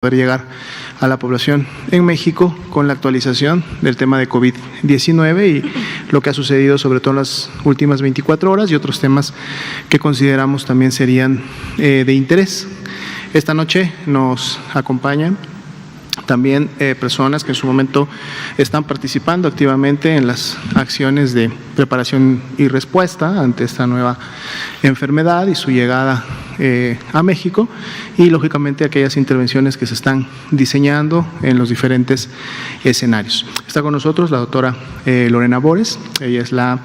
poder llegar a la población en México con la actualización del tema de COVID-19 y lo que ha sucedido sobre todo en las últimas 24 horas y otros temas que consideramos también serían de interés. Esta noche nos acompañan también personas que en su momento están participando activamente en las acciones de preparación y respuesta ante esta nueva enfermedad y su llegada a México, y lógicamente aquellas intervenciones que se están diseñando en los diferentes escenarios. Está con nosotros la doctora Lorena Bores. Ella es la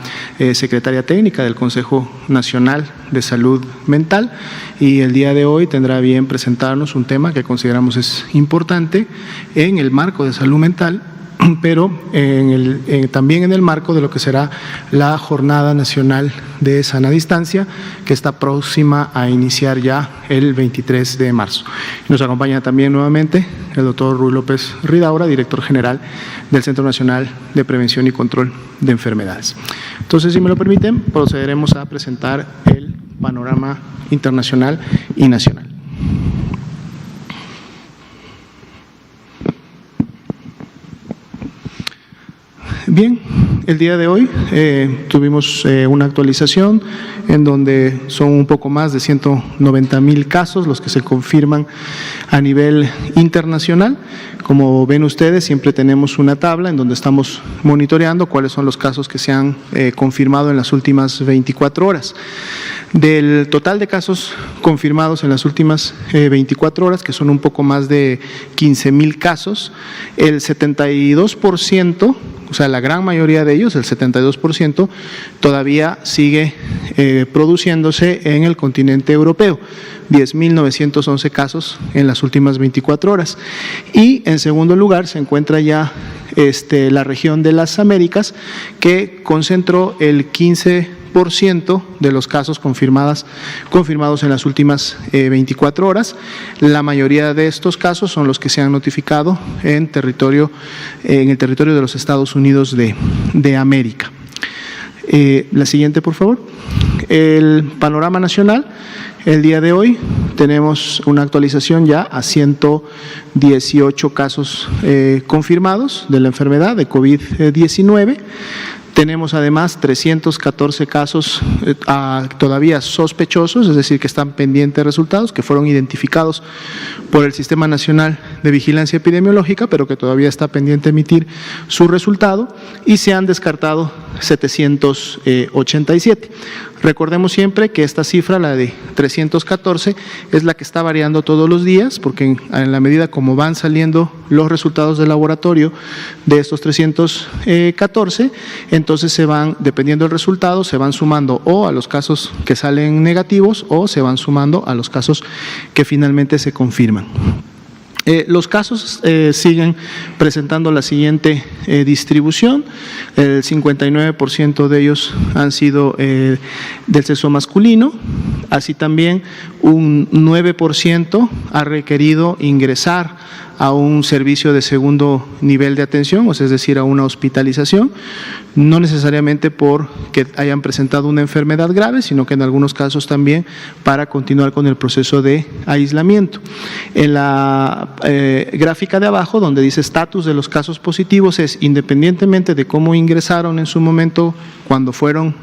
secretaria técnica del Consejo Nacional de Salud Mental y el día de hoy tendrá bien presentarnos un tema que consideramos es importante en el marco de salud mental, pero también en el marco de lo que será la Jornada Nacional de Sana Distancia, que está próxima a iniciar ya el 23 de marzo. Nos acompaña también nuevamente el doctor Ruy López Ridaura, director general del Centro Nacional de Prevención y Control de Enfermedades. Entonces, si me lo permiten, procederemos a presentar el panorama internacional y nacional. Bien, el día de hoy tuvimos una actualización en donde son un poco más de 190,000 casos los que se confirman a nivel internacional. Como ven ustedes, siempre tenemos una tabla en donde estamos monitoreando cuáles son los casos que se han confirmado en las últimas 24 horas. Del total de casos confirmados en las últimas 24 horas, que son un poco más de 15,000 casos, el 72%, o sea, la gran mayoría de ellos, el 72%, todavía sigue produciéndose en el continente europeo. 10,911 casos en las últimas 24 horas. Y en segundo lugar se encuentra ya la región de las Américas, que concentró el 15% de los casos confirmados en las últimas 24 horas. La mayoría de estos casos son los que se han notificado en el territorio de los Estados Unidos de América. La siguiente, por favor. El panorama nacional. El día de hoy tenemos una actualización ya a 118 casos confirmados de la enfermedad de COVID-19. Tenemos además 314 casos todavía sospechosos, es decir, que están pendientes de resultados, que fueron identificados por el Sistema Nacional de Vigilancia Epidemiológica, pero que todavía está pendiente de emitir su resultado, y se han descartado 787. Recordemos siempre que esta cifra, la de 314, es la que está variando todos los días, porque en la medida como van saliendo los resultados del laboratorio de estos 314, entonces se van, dependiendo del resultado, se van sumando o a los casos que salen negativos o se van sumando a los casos que finalmente se confirman. Los casos siguen presentando la siguiente distribución. El 59% de ellos han sido del sexo masculino, así también un 9% ha requerido ingresar a un servicio de segundo nivel de atención, o sea, es decir, a una hospitalización, no necesariamente porque hayan presentado una enfermedad grave, sino que en algunos casos también para continuar con el proceso de aislamiento. En la gráfica de abajo, donde dice estatus de los casos positivos, es independientemente de cómo ingresaron en su momento cuando fueron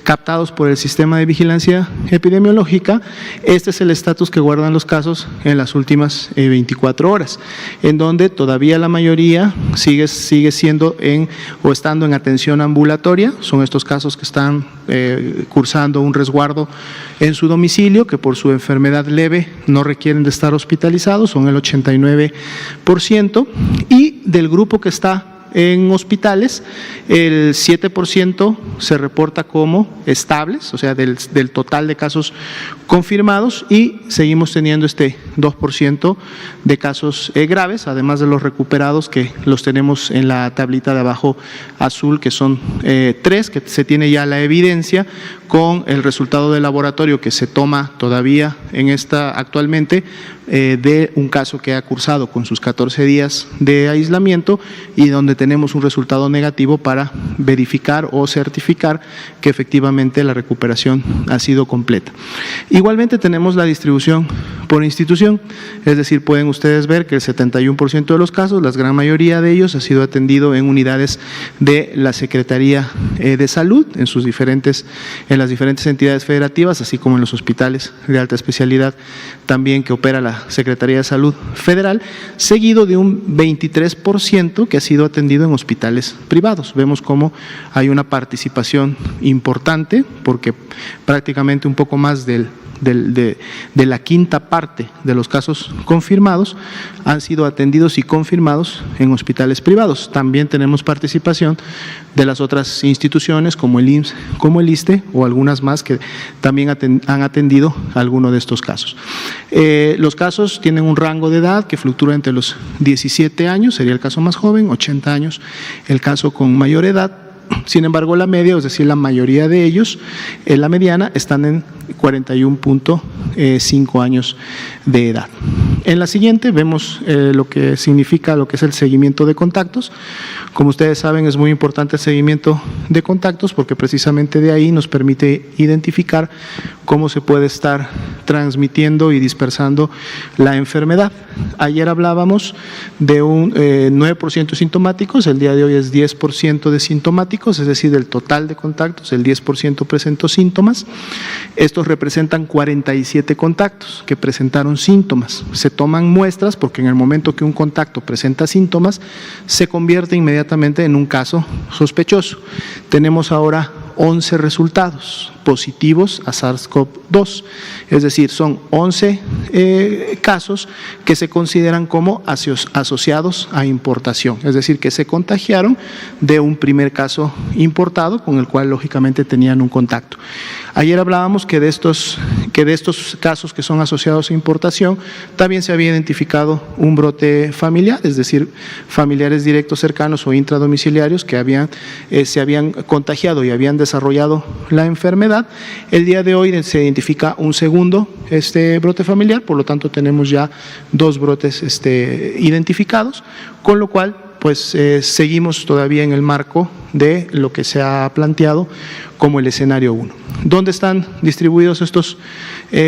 captados por el sistema de vigilancia epidemiológica, este es el estatus que guardan los casos en las últimas 24 horas, en donde todavía la mayoría sigue siendo o estando en atención ambulatoria. Son estos casos que están cursando un resguardo en su domicilio, que por su enfermedad leve no requieren de estar hospitalizados, son el 89%, y del grupo que está en hospitales, el 7% se reporta como estables, o sea, del total de casos confirmados, y seguimos teniendo 2% de casos graves, además de los recuperados, que los tenemos en la tablita de abajo azul, que son 3, que se tiene ya la evidencia con el resultado del laboratorio que se toma todavía actualmente de un caso que ha cursado con sus 14 días de aislamiento y donde tenemos un resultado negativo para verificar o certificar que efectivamente la recuperación ha sido completa. Igualmente tenemos la distribución por institución, es decir, pueden ustedes ver que el 71% de los casos, la gran mayoría de ellos ha sido atendido en unidades de la Secretaría de Salud, en las diferentes entidades federativas, así como en los hospitales de alta especialidad también que opera la Secretaría de Salud Federal, seguido de un 23% que ha sido atendido en hospitales privados. Vemos cómo hay una participación importante, porque prácticamente un poco más de la quinta parte de los casos confirmados han sido atendidos y confirmados en hospitales privados. También tenemos participación de las otras instituciones como el IMSS, como el ISSSTE o algunas más que también han atendido alguno de estos casos. Los casos tienen un rango de edad que fluctúa entre los 17 años, sería el caso más joven, 80 años el caso con mayor edad. Sin embargo, la media, es decir, la mayoría de ellos, la mediana, están en 41.5 años de edad. En la siguiente vemos lo que significa lo que es el seguimiento de contactos. Como ustedes saben, es muy importante el seguimiento de contactos porque precisamente de ahí nos permite identificar cómo se puede estar transmitiendo y dispersando la enfermedad. Ayer hablábamos de un 9% sintomáticos, el día de hoy es 10% de sintomáticos, es decir, del total de contactos, el 10% presentó síntomas. Estos representan 47 contactos que presentaron síntomas. Se toman muestras porque en el momento que un contacto presenta síntomas, se convierte inmediatamente en un caso sospechoso. Tenemos ahora 11 resultados positivos a SARS-CoV-2, es decir, son 11 casos que se consideran como asociados a importación, es decir, que se contagiaron de un primer caso importado con el cual lógicamente tenían un contacto. Ayer hablábamos que de estos casos que son asociados a importación también se había identificado un brote familiar, es decir, familiares directos cercanos o intradomiciliarios que se habían contagiado y habían desarrollado la enfermedad. El día de hoy se identifica un segundo brote familiar, por lo tanto tenemos ya 2 brotes identificados, con lo cual pues seguimos todavía en el marco de lo que se ha planteado como el escenario 1. ¿Dónde están distribuidos estos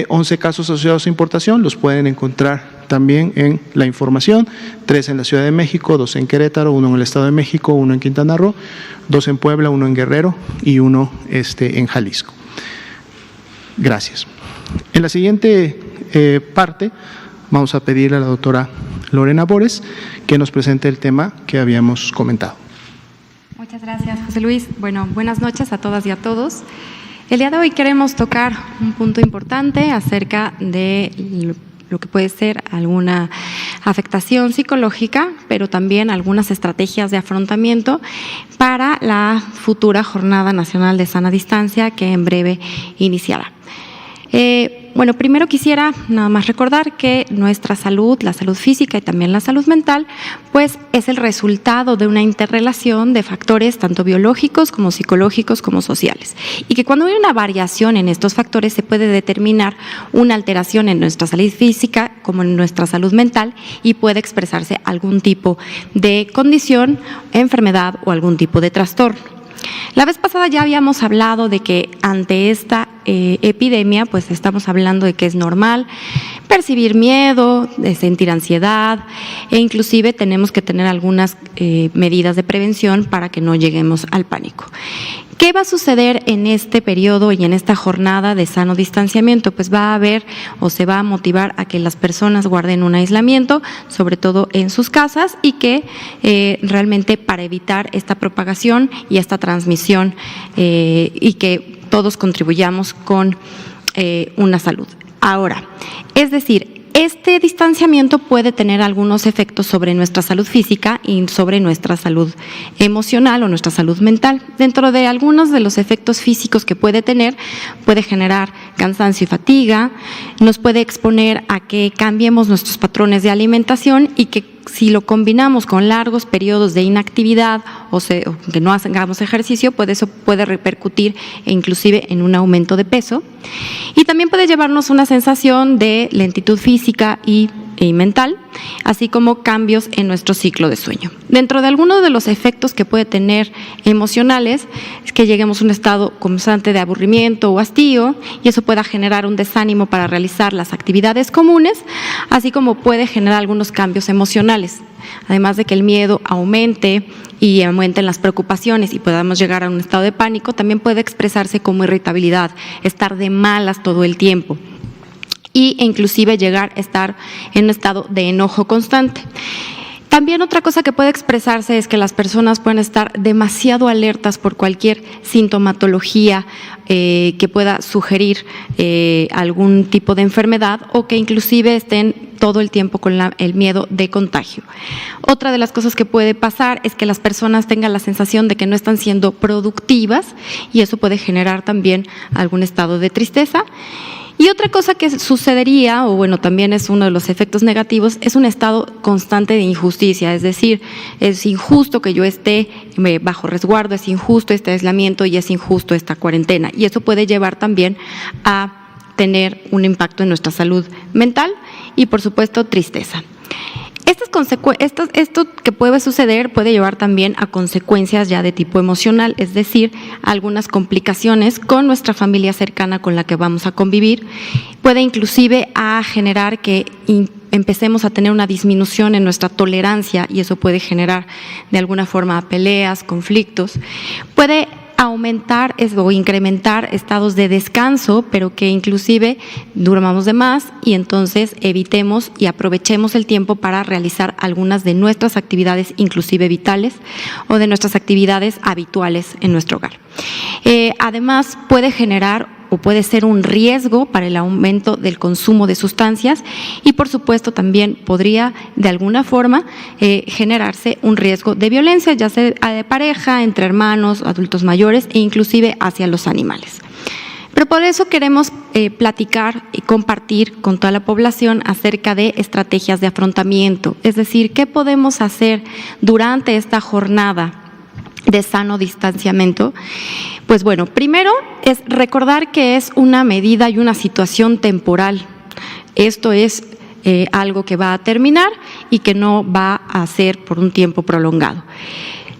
11 casos asociados a importación? Los pueden encontrar también en la información, 3 en la Ciudad de México, 2 en Querétaro, 1 en el Estado de México, 1 en Quintana Roo, 2 en Puebla, 1 en Guerrero y 1 en Jalisco. Gracias. En la siguiente parte vamos a pedirle a la doctora Lorena Bores que nos presente el tema que habíamos comentado. Muchas gracias, José Luis. Bueno, buenas noches a todas y a todos. El día de hoy queremos tocar un punto importante acerca de lo que puede ser alguna afectación psicológica, pero también algunas estrategias de afrontamiento para la futura Jornada Nacional de Sana Distancia que en breve iniciará. Bueno, primero quisiera nada más recordar que nuestra salud, la salud física y también la salud mental, pues es el resultado de una interrelación de factores tanto biológicos como psicológicos como sociales. Y que cuando hay una variación en estos factores se puede determinar una alteración en nuestra salud física como en nuestra salud mental y puede expresarse algún tipo de condición, enfermedad o algún tipo de trastorno. La vez pasada ya habíamos hablado de que ante esta epidemia, pues estamos hablando de que es normal percibir miedo, de sentir ansiedad e inclusive tenemos que tener algunas medidas de prevención para que no lleguemos al pánico. ¿Qué va a suceder en este periodo y en esta jornada de sano distanciamiento? Pues va a haber o se va a motivar a que las personas guarden un aislamiento, sobre todo en sus casas, y que realmente para evitar esta propagación y esta transmisión y que todos contribuyamos con una salud. Ahora, es decir, este distanciamiento puede tener algunos efectos sobre nuestra salud física y sobre nuestra salud emocional o nuestra salud mental. Dentro de algunos de los efectos físicos que puede tener, puede generar cansancio y fatiga, nos puede exponer a que cambiemos nuestros patrones de alimentación y que si lo combinamos con largos periodos de inactividad o que no hagamos ejercicio, pues eso puede repercutir inclusive en un aumento de peso. Y también puede llevarnos una sensación de lentitud física y y mental, así como cambios en nuestro ciclo de sueño. Dentro de algunos de los efectos que puede tener emocionales es que lleguemos a un estado constante de aburrimiento o hastío, y eso pueda generar un desánimo para realizar las actividades comunes, así como puede generar algunos cambios emocionales, además de que el miedo aumente y aumenten las preocupaciones y podamos llegar a un estado de pánico. También puede expresarse como irritabilidad, estar de malas todo el tiempo, e inclusive llegar a estar en un estado de enojo constante. También otra cosa que puede expresarse es que las personas pueden estar demasiado alertas por cualquier sintomatología que pueda sugerir algún tipo de enfermedad, o que inclusive estén todo el tiempo con el miedo de contagio. Otra de las cosas que puede pasar es que las personas tengan la sensación de que no están siendo productivas, y eso puede generar también algún estado de tristeza. Y otra cosa que sucedería, o bueno, también es uno de los efectos negativos, es un estado constante de injusticia, es decir, es injusto que yo esté bajo resguardo, es injusto este aislamiento y es injusto esta cuarentena, y eso puede llevar también a tener un impacto en nuestra salud mental y, por supuesto, tristeza. Esto que puede suceder puede llevar también a consecuencias ya de tipo emocional, es decir, algunas complicaciones con nuestra familia cercana con la que vamos a convivir. Puede inclusive a generar que empecemos a tener una disminución en nuestra tolerancia, y eso puede generar de alguna forma peleas, conflictos. Puede aumentar o incrementar estados de descanso, pero que inclusive duramos de más, y entonces evitemos y aprovechemos el tiempo para realizar algunas de nuestras actividades, inclusive vitales, o de nuestras actividades habituales en nuestro hogar. Además, puede generar o puede ser un riesgo para el aumento del consumo de sustancias, y por supuesto también podría de alguna forma generarse un riesgo de violencia, ya sea de pareja, entre hermanos, adultos mayores e inclusive hacia los animales. Pero por eso queremos platicar y compartir con toda la población acerca de estrategias de afrontamiento, es decir, qué podemos hacer durante esta jornada de sano distanciamiento. Pues bueno, primero es recordar que es una medida y una situación temporal. Esto es algo que va a terminar y que no va a ser por un tiempo prolongado.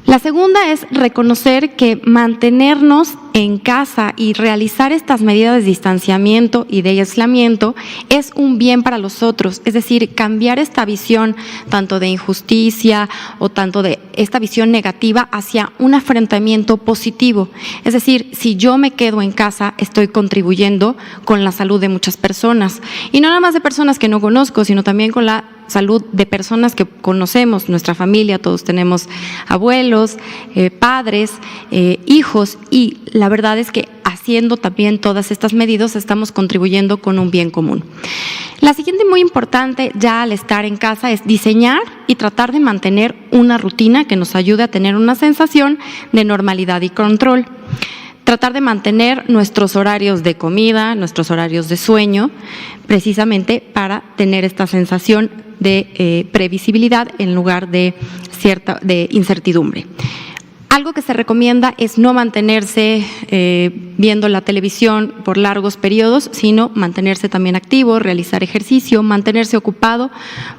La segunda es reconocer que mantenernos en casa y realizar estas medidas de distanciamiento y de aislamiento es un bien para los otros, es decir, cambiar esta visión tanto de injusticia o tanto de esta visión negativa hacia un afrontamiento positivo. Es decir, si yo me quedo en casa, estoy contribuyendo con la salud de muchas personas, y no nada más de personas que no conozco, sino también con la salud de personas que conocemos, nuestra familia, todos tenemos abuelos, padres, hijos, y la verdad es que haciendo también todas estas medidas estamos contribuyendo con un bien común. La siguiente, muy importante ya al estar en casa, es diseñar y tratar de mantener una rutina que nos ayude a tener una sensación de normalidad y control. Tratar de mantener nuestros horarios de comida, nuestros horarios de sueño, precisamente para tener esta sensación de previsibilidad en lugar de incertidumbre. Algo que se recomienda es no mantenerse viendo la televisión por largos periodos, sino mantenerse también activo, realizar ejercicio, mantenerse ocupado,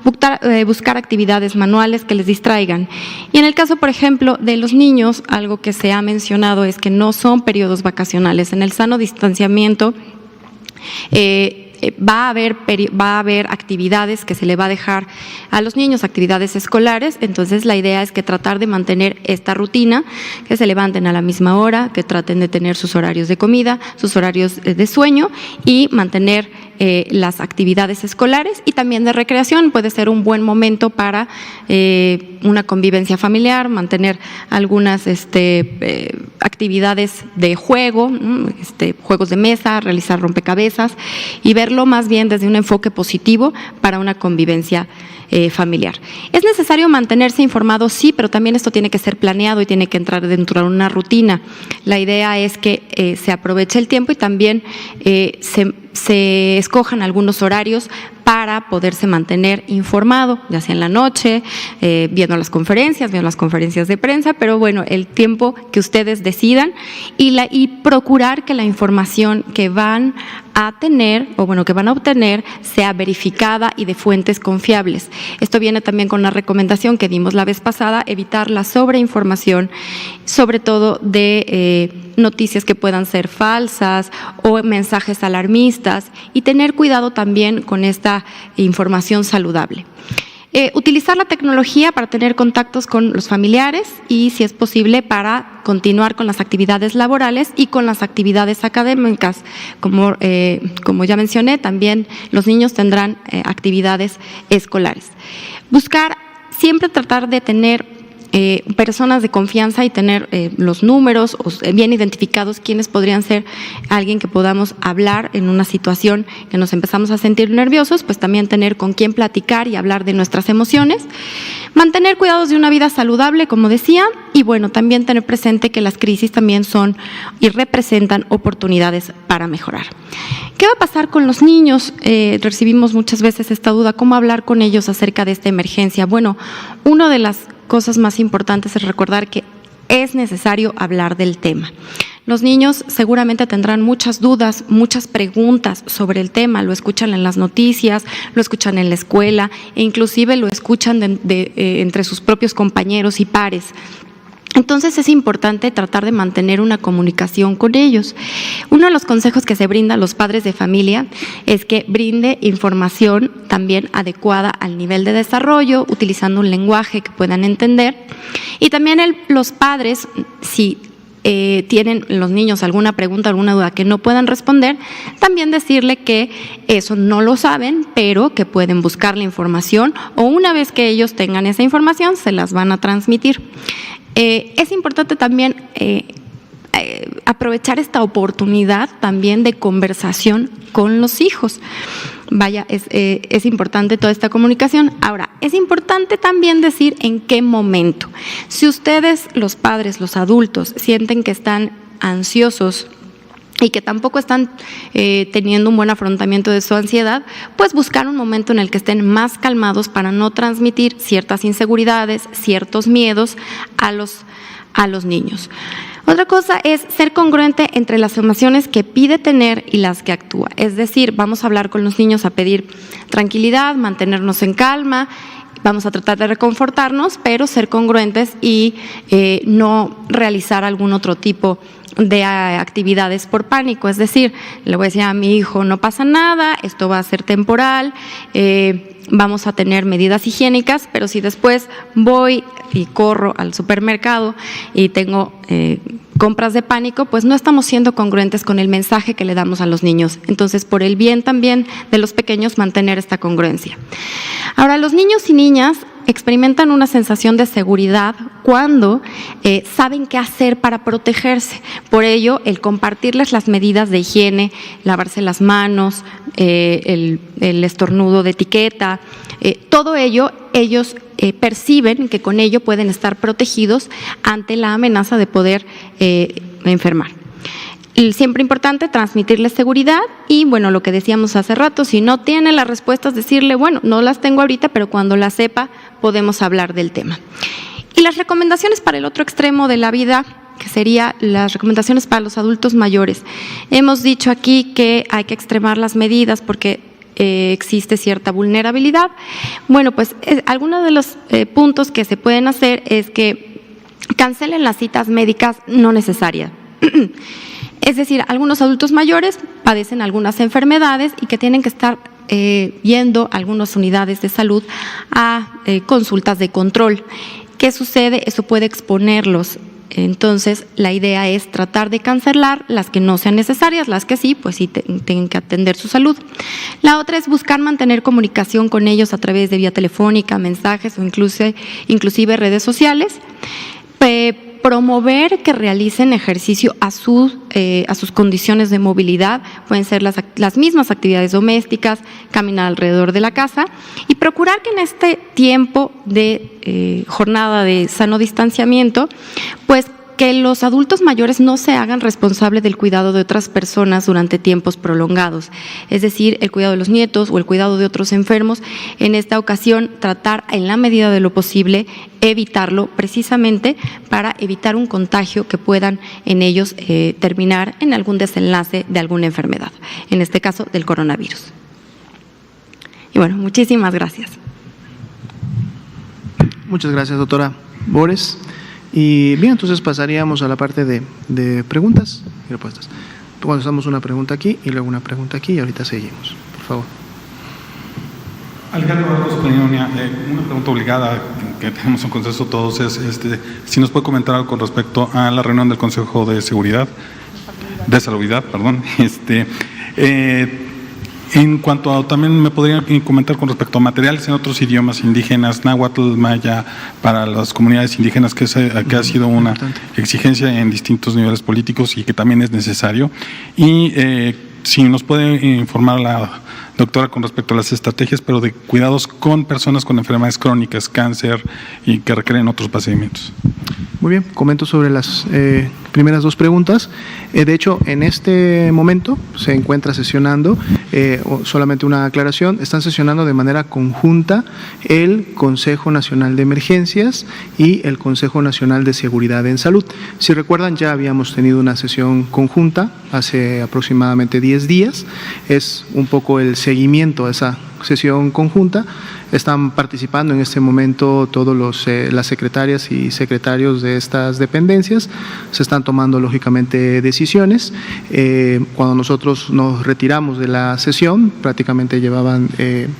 buscar actividades manuales que les distraigan. Y en el caso, por ejemplo, de los niños, algo que se ha mencionado es que no son periodos vacacionales. En el sano distanciamiento va a haber actividades que se le va a dejar a los niños, actividades escolares. Entonces la idea es que tratar de mantener esta rutina, que se levanten a la misma hora, que traten de tener sus horarios de comida, sus horarios de sueño, y mantener las actividades escolares y también de recreación. Puede ser un buen momento para una convivencia familiar, mantener algunas actividades de juego, juegos de mesa, realizar rompecabezas, y verlo más bien desde un enfoque positivo para una convivencia familiar. ¿Es necesario mantenerse informado? Sí, pero también esto tiene que ser planeado y tiene que entrar dentro de una rutina. La idea es que se aproveche el tiempo y también se escojan algunos horarios para poderse mantener informado, ya sea en la noche, viendo las conferencias de prensa, pero bueno, el tiempo que ustedes decidan, y procurar que la información que van a tener, o bueno, que van a obtener, sea verificada y de fuentes confiables. Esto viene también con la recomendación que dimos la vez pasada, evitar la sobreinformación, sobre todo de noticias que puedan ser falsas o mensajes alarmistas, y tener cuidado también con esta información saludable. Utilizar la tecnología para tener contactos con los familiares y, si es posible, para continuar con las actividades laborales y con las actividades académicas. Como ya mencioné, también los niños tendrán actividades escolares. Siempre tratar de tener personas de confianza y tener los números bien identificados, quiénes podrían ser alguien que podamos hablar en una situación que nos empezamos a sentir nerviosos, pues también tener con quién platicar y hablar de nuestras emociones. Mantener cuidados de una vida saludable, como decía, y bueno, también tener presente que las crisis también son y representan oportunidades para mejorar. ¿Qué va a pasar con los niños? Recibimos muchas veces esta duda, ¿cómo hablar con ellos acerca de esta emergencia? Bueno, una de las cosas más importantes es recordar que es necesario hablar del tema. Los niños seguramente tendrán muchas dudas, muchas preguntas sobre el tema, lo escuchan en las noticias, lo escuchan en la escuela e inclusive lo escuchan entre sus propios compañeros y pares. Entonces es importante tratar de mantener una comunicación con ellos. Uno de los consejos que se brinda a los padres de familia es que brinde información también adecuada al nivel de desarrollo, utilizando un lenguaje que puedan entender. Y también los padres, si tienen los niños alguna pregunta, alguna duda que no puedan responder, también decirle que eso no lo saben, pero que pueden buscar la información, o una vez que ellos tengan esa información, se las van a transmitir. Es importante también aprovechar esta oportunidad también de conversación con los hijos. Vaya, es importante toda esta comunicación. Ahora, es importante también decir en qué momento. Si ustedes, los padres, los adultos, sienten que están ansiosos y que tampoco están teniendo un buen afrontamiento de su ansiedad, pues buscar un momento en el que estén más calmados para no transmitir ciertas inseguridades, ciertos miedos a los niños. Otra cosa es ser congruente entre las emociones que pide tener y las que actúa. Es decir, vamos a hablar con los niños a pedir tranquilidad, mantenernos en calma. Vamos a tratar de reconfortarnos, pero ser congruentes y no realizar algún otro tipo de actividades por pánico. Es decir, le voy a decir a mi hijo, no pasa nada, esto va a ser temporal, vamos a tener medidas higiénicas, pero si después voy y corro al supermercado y tengo compras de pánico, pues no estamos siendo congruentes con el mensaje que le damos a los niños. Entonces, por el bien también de los pequeños, mantener esta congruencia. Ahora, los niños y niñas experimentan una sensación de seguridad cuando saben qué hacer para protegerse. Por ello, el compartirles las medidas de higiene, lavarse las manos, el estornudo de etiqueta, todo ello, ellos perciben que con ello pueden estar protegidos ante la amenaza de poder enfermar. Siempre importante transmitirles seguridad y, bueno, lo que decíamos hace rato, si no tiene las respuestas, decirle, bueno, no las tengo ahorita, pero cuando las sepa podemos hablar del tema. Y las recomendaciones para el otro extremo de la vida, que serían las recomendaciones para los adultos mayores. Hemos dicho aquí que hay que extremar las medidas porque existe cierta vulnerabilidad. Bueno, pues algunos de los puntos que se pueden hacer es que cancelen las citas médicas no necesarias. Es decir, algunos adultos mayores padecen algunas enfermedades y que tienen que estar yendo a algunas unidades de salud a consultas de control. ¿Qué sucede? Eso puede exponerlos. Entonces, la idea es tratar de cancelar las que no sean necesarias, las que sí, pues sí tienen que atender su salud. La otra es buscar mantener comunicación con ellos a través de vía telefónica, mensajes o inclusive redes sociales. Promover que realicen ejercicio a sus condiciones de movilidad, pueden ser las mismas actividades domésticas, caminar alrededor de la casa, y procurar que en este tiempo de jornada de sano distanciamiento, pues que los adultos mayores no se hagan responsables del cuidado de otras personas durante tiempos prolongados, es decir, el cuidado de los nietos o el cuidado de otros enfermos. En esta ocasión, tratar en la medida de lo posible evitarlo, precisamente para evitar un contagio que puedan en ellos terminar en algún desenlace de alguna enfermedad, en este caso del coronavirus. Y bueno, muchísimas gracias. Muchas gracias, doctora Bores. Y bien, entonces pasaríamos a la parte de preguntas y respuestas. Cuando hacemos una pregunta aquí y luego una pregunta aquí y ahorita seguimos. Por favor. Alejandro Barros, una pregunta obligada que tenemos en consenso todos es si nos puede comentar algo con respecto a la reunión del Consejo de Salubridad, en cuanto a, también me podrían comentar con respecto a materiales en otros idiomas indígenas, náhuatl, maya, para las comunidades indígenas, que ha sido una exigencia en distintos niveles políticos y que también es necesario. Y si nos puede informar la doctora con respecto a las estrategias, pero de cuidados con personas con enfermedades crónicas, cáncer y que requieren otros procedimientos. Muy bien, comento sobre las primeras dos preguntas. De hecho, en este momento se encuentra sesionando, solamente una aclaración, están sesionando de manera conjunta el Consejo Nacional de Emergencias y el Consejo Nacional de Seguridad en Salud. Si recuerdan, ya habíamos tenido una sesión conjunta hace aproximadamente 10 días, es un poco el seguimiento a esa sesión conjunta. Están participando en este momento todos las secretarias y secretarios de estas dependencias. Se están tomando lógicamente decisiones. Cuando nosotros nos retiramos de la sesión, prácticamente llevaban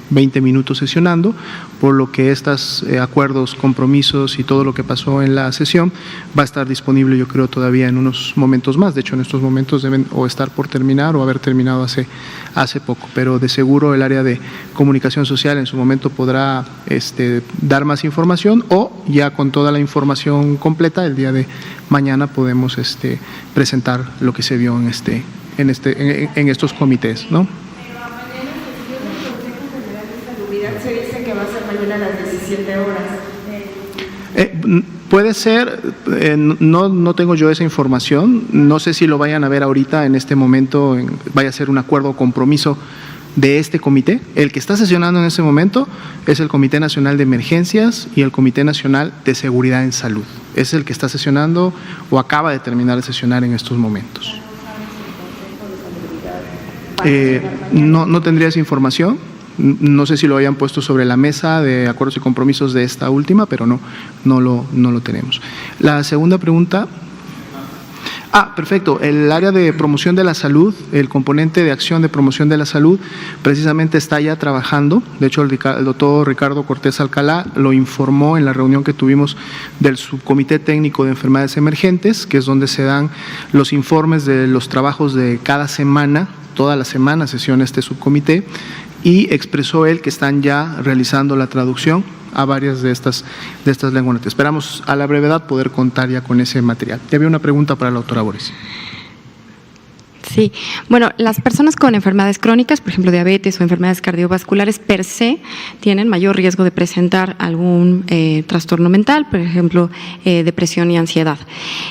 20 minutos sesionando, por lo que estos acuerdos, compromisos y todo lo que pasó en la sesión va a estar disponible, yo creo, todavía en unos momentos más. De hecho, en estos momentos deben o estar por terminar o haber terminado hace poco, pero de seguro el área de comunicación social en su momento podrá dar más información, o ya con toda la información completa el día de mañana podemos presentar lo que se vio en estos comités, ¿no? Se dice que va a ser mañana a las 17 horas. Puede ser, no tengo yo esa información, no sé si lo vayan a ver ahorita en este momento, vaya a ser un acuerdo o compromiso de este comité. El que está sesionando en este momento es el Comité Nacional de Emergencias y el Comité Nacional de Seguridad en Salud. Es el que está sesionando o acaba de terminar de sesionar en estos momentos. No tendría esa información. No sé si lo hayan puesto sobre la mesa de acuerdos y compromisos de esta última, pero no lo tenemos. La segunda pregunta. Perfecto. El área de promoción de la salud, el componente de acción de promoción de la salud, precisamente está ya trabajando. De hecho, el doctor Ricardo Cortés Alcalá lo informó en la reunión que tuvimos del Subcomité Técnico de Enfermedades Emergentes, que es donde se dan los informes de los trabajos de cada semana. Toda la semana sesiona este subcomité, y expresó él que están ya realizando la traducción a varias de estas lenguas. Esperamos a la brevedad poder contar ya con ese material. Ya había una pregunta para la doctora Bores. Sí, bueno, las personas con enfermedades crónicas, por ejemplo, diabetes o enfermedades cardiovasculares, per se, tienen mayor riesgo de presentar algún trastorno mental, por ejemplo, depresión y ansiedad.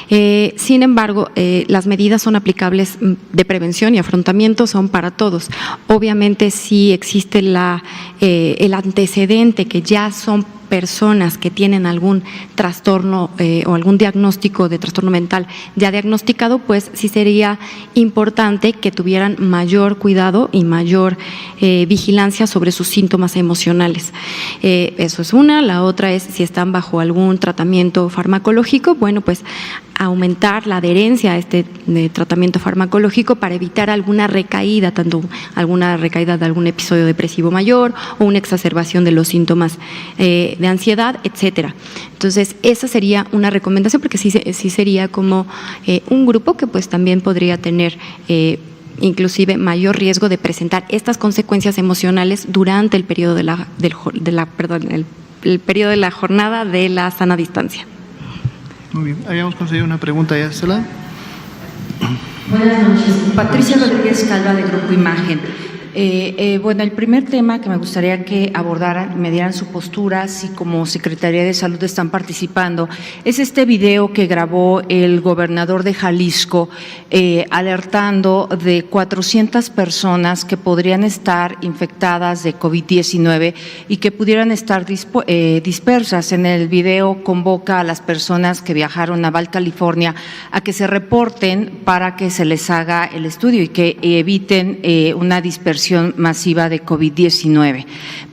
Sin embargo, las medidas son aplicables de prevención y afrontamiento, son para todos. Obviamente, si existe el antecedente que ya son personas que tienen algún trastorno o algún diagnóstico de trastorno mental ya diagnosticado, pues sí sería importante que tuvieran mayor cuidado y mayor vigilancia sobre sus síntomas emocionales. Eso es una. La otra es si están bajo algún tratamiento farmacológico, bueno, pues aumentar la adherencia a este tratamiento farmacológico para evitar alguna recaída, tanto alguna recaída de algún episodio depresivo mayor o una exacerbación de los síntomas de ansiedad, etcétera. Entonces, esa sería una recomendación, porque sí sería como un grupo que pues también podría tener inclusive mayor riesgo de presentar estas consecuencias emocionales durante el periodo el periodo de la jornada de la sana distancia. Muy bien, habíamos conseguido una pregunta ya, Estela. Buenas noches, Patricia Rodríguez Calva, de Grupo Imagen. Bueno, el primer tema que me gustaría que abordaran, me dieran su postura, si como Secretaría de Salud están participando, es este video que grabó el gobernador de Jalisco alertando de 400 personas que podrían estar infectadas de COVID-19 y que pudieran estar dispersas. En el video convoca a las personas que viajaron a Val, California, a que se reporten para que se les haga el estudio y que eviten una dispersión masiva de COVID-19,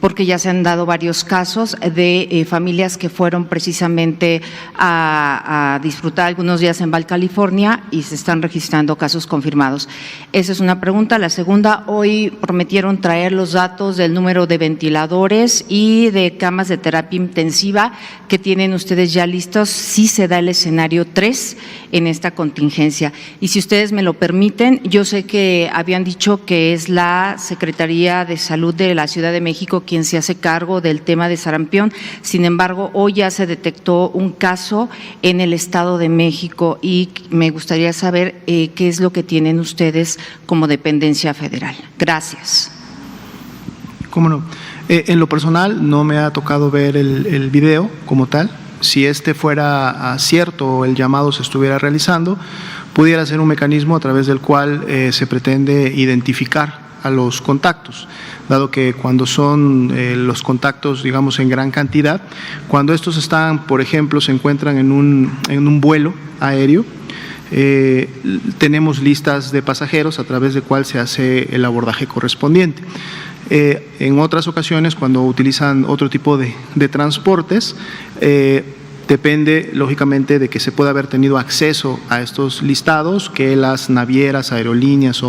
porque ya se han dado varios casos de familias que fueron precisamente a disfrutar algunos días en Val, California, y se están registrando casos confirmados. Esa es una pregunta. La segunda, hoy prometieron traer los datos del número de ventiladores y de camas de terapia intensiva que tienen ustedes ya listos, si se da el escenario 3 en esta contingencia. Y si ustedes me lo permiten, yo sé que habían dicho que es la Secretaría de Salud de la Ciudad de México quien se hace cargo del tema de sarampión. Sin embargo, hoy ya se detectó un caso en el Estado de México y me gustaría saber qué es lo que tienen ustedes como dependencia federal. Gracias. ¿Cómo no? En lo personal no me ha tocado ver el video como tal. Si este fuera cierto o el llamado se estuviera realizando, pudiera ser un mecanismo a través del cual se pretende identificar a los contactos, dado que cuando son los contactos, digamos, en gran cantidad, cuando estos están, por ejemplo, se encuentran en un vuelo aéreo, tenemos listas de pasajeros a través de cual se hace el abordaje correspondiente. En otras ocasiones, cuando utilizan otro tipo de transportes, depende, lógicamente, de que se pueda haber tenido acceso a estos listados, que las navieras, aerolíneas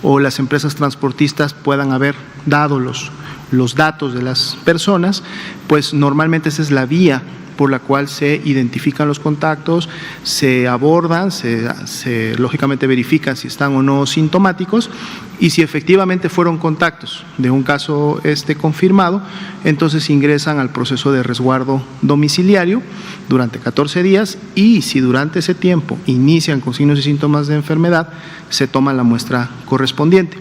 o las empresas transportistas puedan haber dado los datos de las personas, pues normalmente esa es la vía por la cual se identifican los contactos, se abordan, se lógicamente verifican si están o no sintomáticos, y si efectivamente fueron contactos de un caso confirmado, entonces ingresan al proceso de resguardo domiciliario durante 14 días, y si durante ese tiempo inician con signos y síntomas de enfermedad, se toma la muestra correspondiente.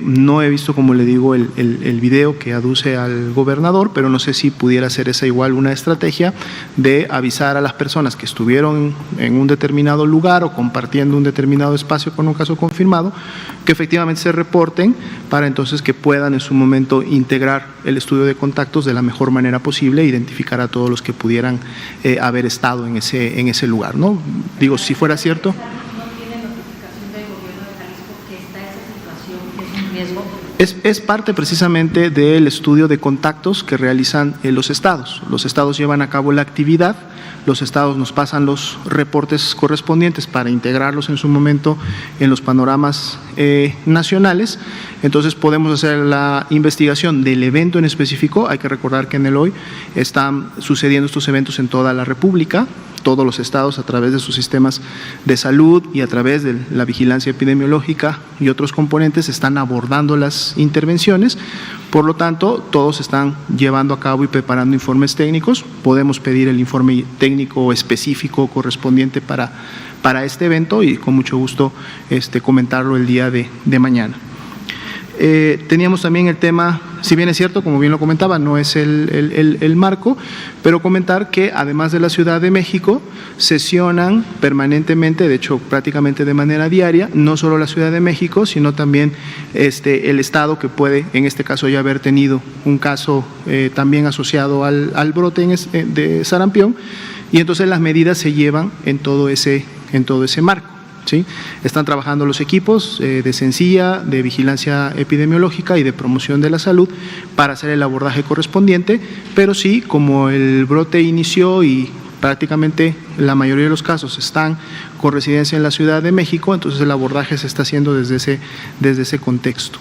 No he visto, como le digo, el video que aduce al gobernador, pero no sé si pudiera ser esa igual una estrategia de avisar a las personas que estuvieron en un determinado lugar o compartiendo un determinado espacio con un caso confirmado, que efectivamente se reporten para entonces que puedan en su momento integrar el estudio de contactos de la mejor manera posible e identificar a todos los que pudieran haber estado en ese lugar, ¿no? Digo, si fuera cierto. Es parte precisamente del estudio de contactos que realizan los estados. Los estados llevan a cabo la actividad, los estados nos pasan los reportes correspondientes para integrarlos en su momento en los panoramas nacionales. Entonces podemos hacer la investigación del evento en específico. Hay que recordar que en el hoy están sucediendo estos eventos en toda la República. Todos los estados, a través de sus sistemas de salud y a través de la vigilancia epidemiológica y otros componentes, están abordando las intervenciones. Por lo tanto, todos están llevando a cabo y preparando informes técnicos. Podemos pedir el informe técnico específico correspondiente para este evento y con mucho gusto comentarlo el día de mañana. Teníamos también el tema, si bien es cierto, como bien lo comentaba, no es el marco, pero comentar que además de la Ciudad de México, sesionan permanentemente, de hecho prácticamente de manera diaria, no solo la Ciudad de México, sino también el Estado, que puede en este caso ya haber tenido un caso también asociado al brote de sarampión, y entonces las medidas se llevan en todo ese marco. ¿Sí? Están trabajando los equipos de Sencilla, de vigilancia epidemiológica y de promoción de la salud para hacer el abordaje correspondiente, pero sí, como el brote inició y prácticamente la mayoría de los casos están con residencia en la Ciudad de México, entonces el abordaje se está haciendo desde ese contexto.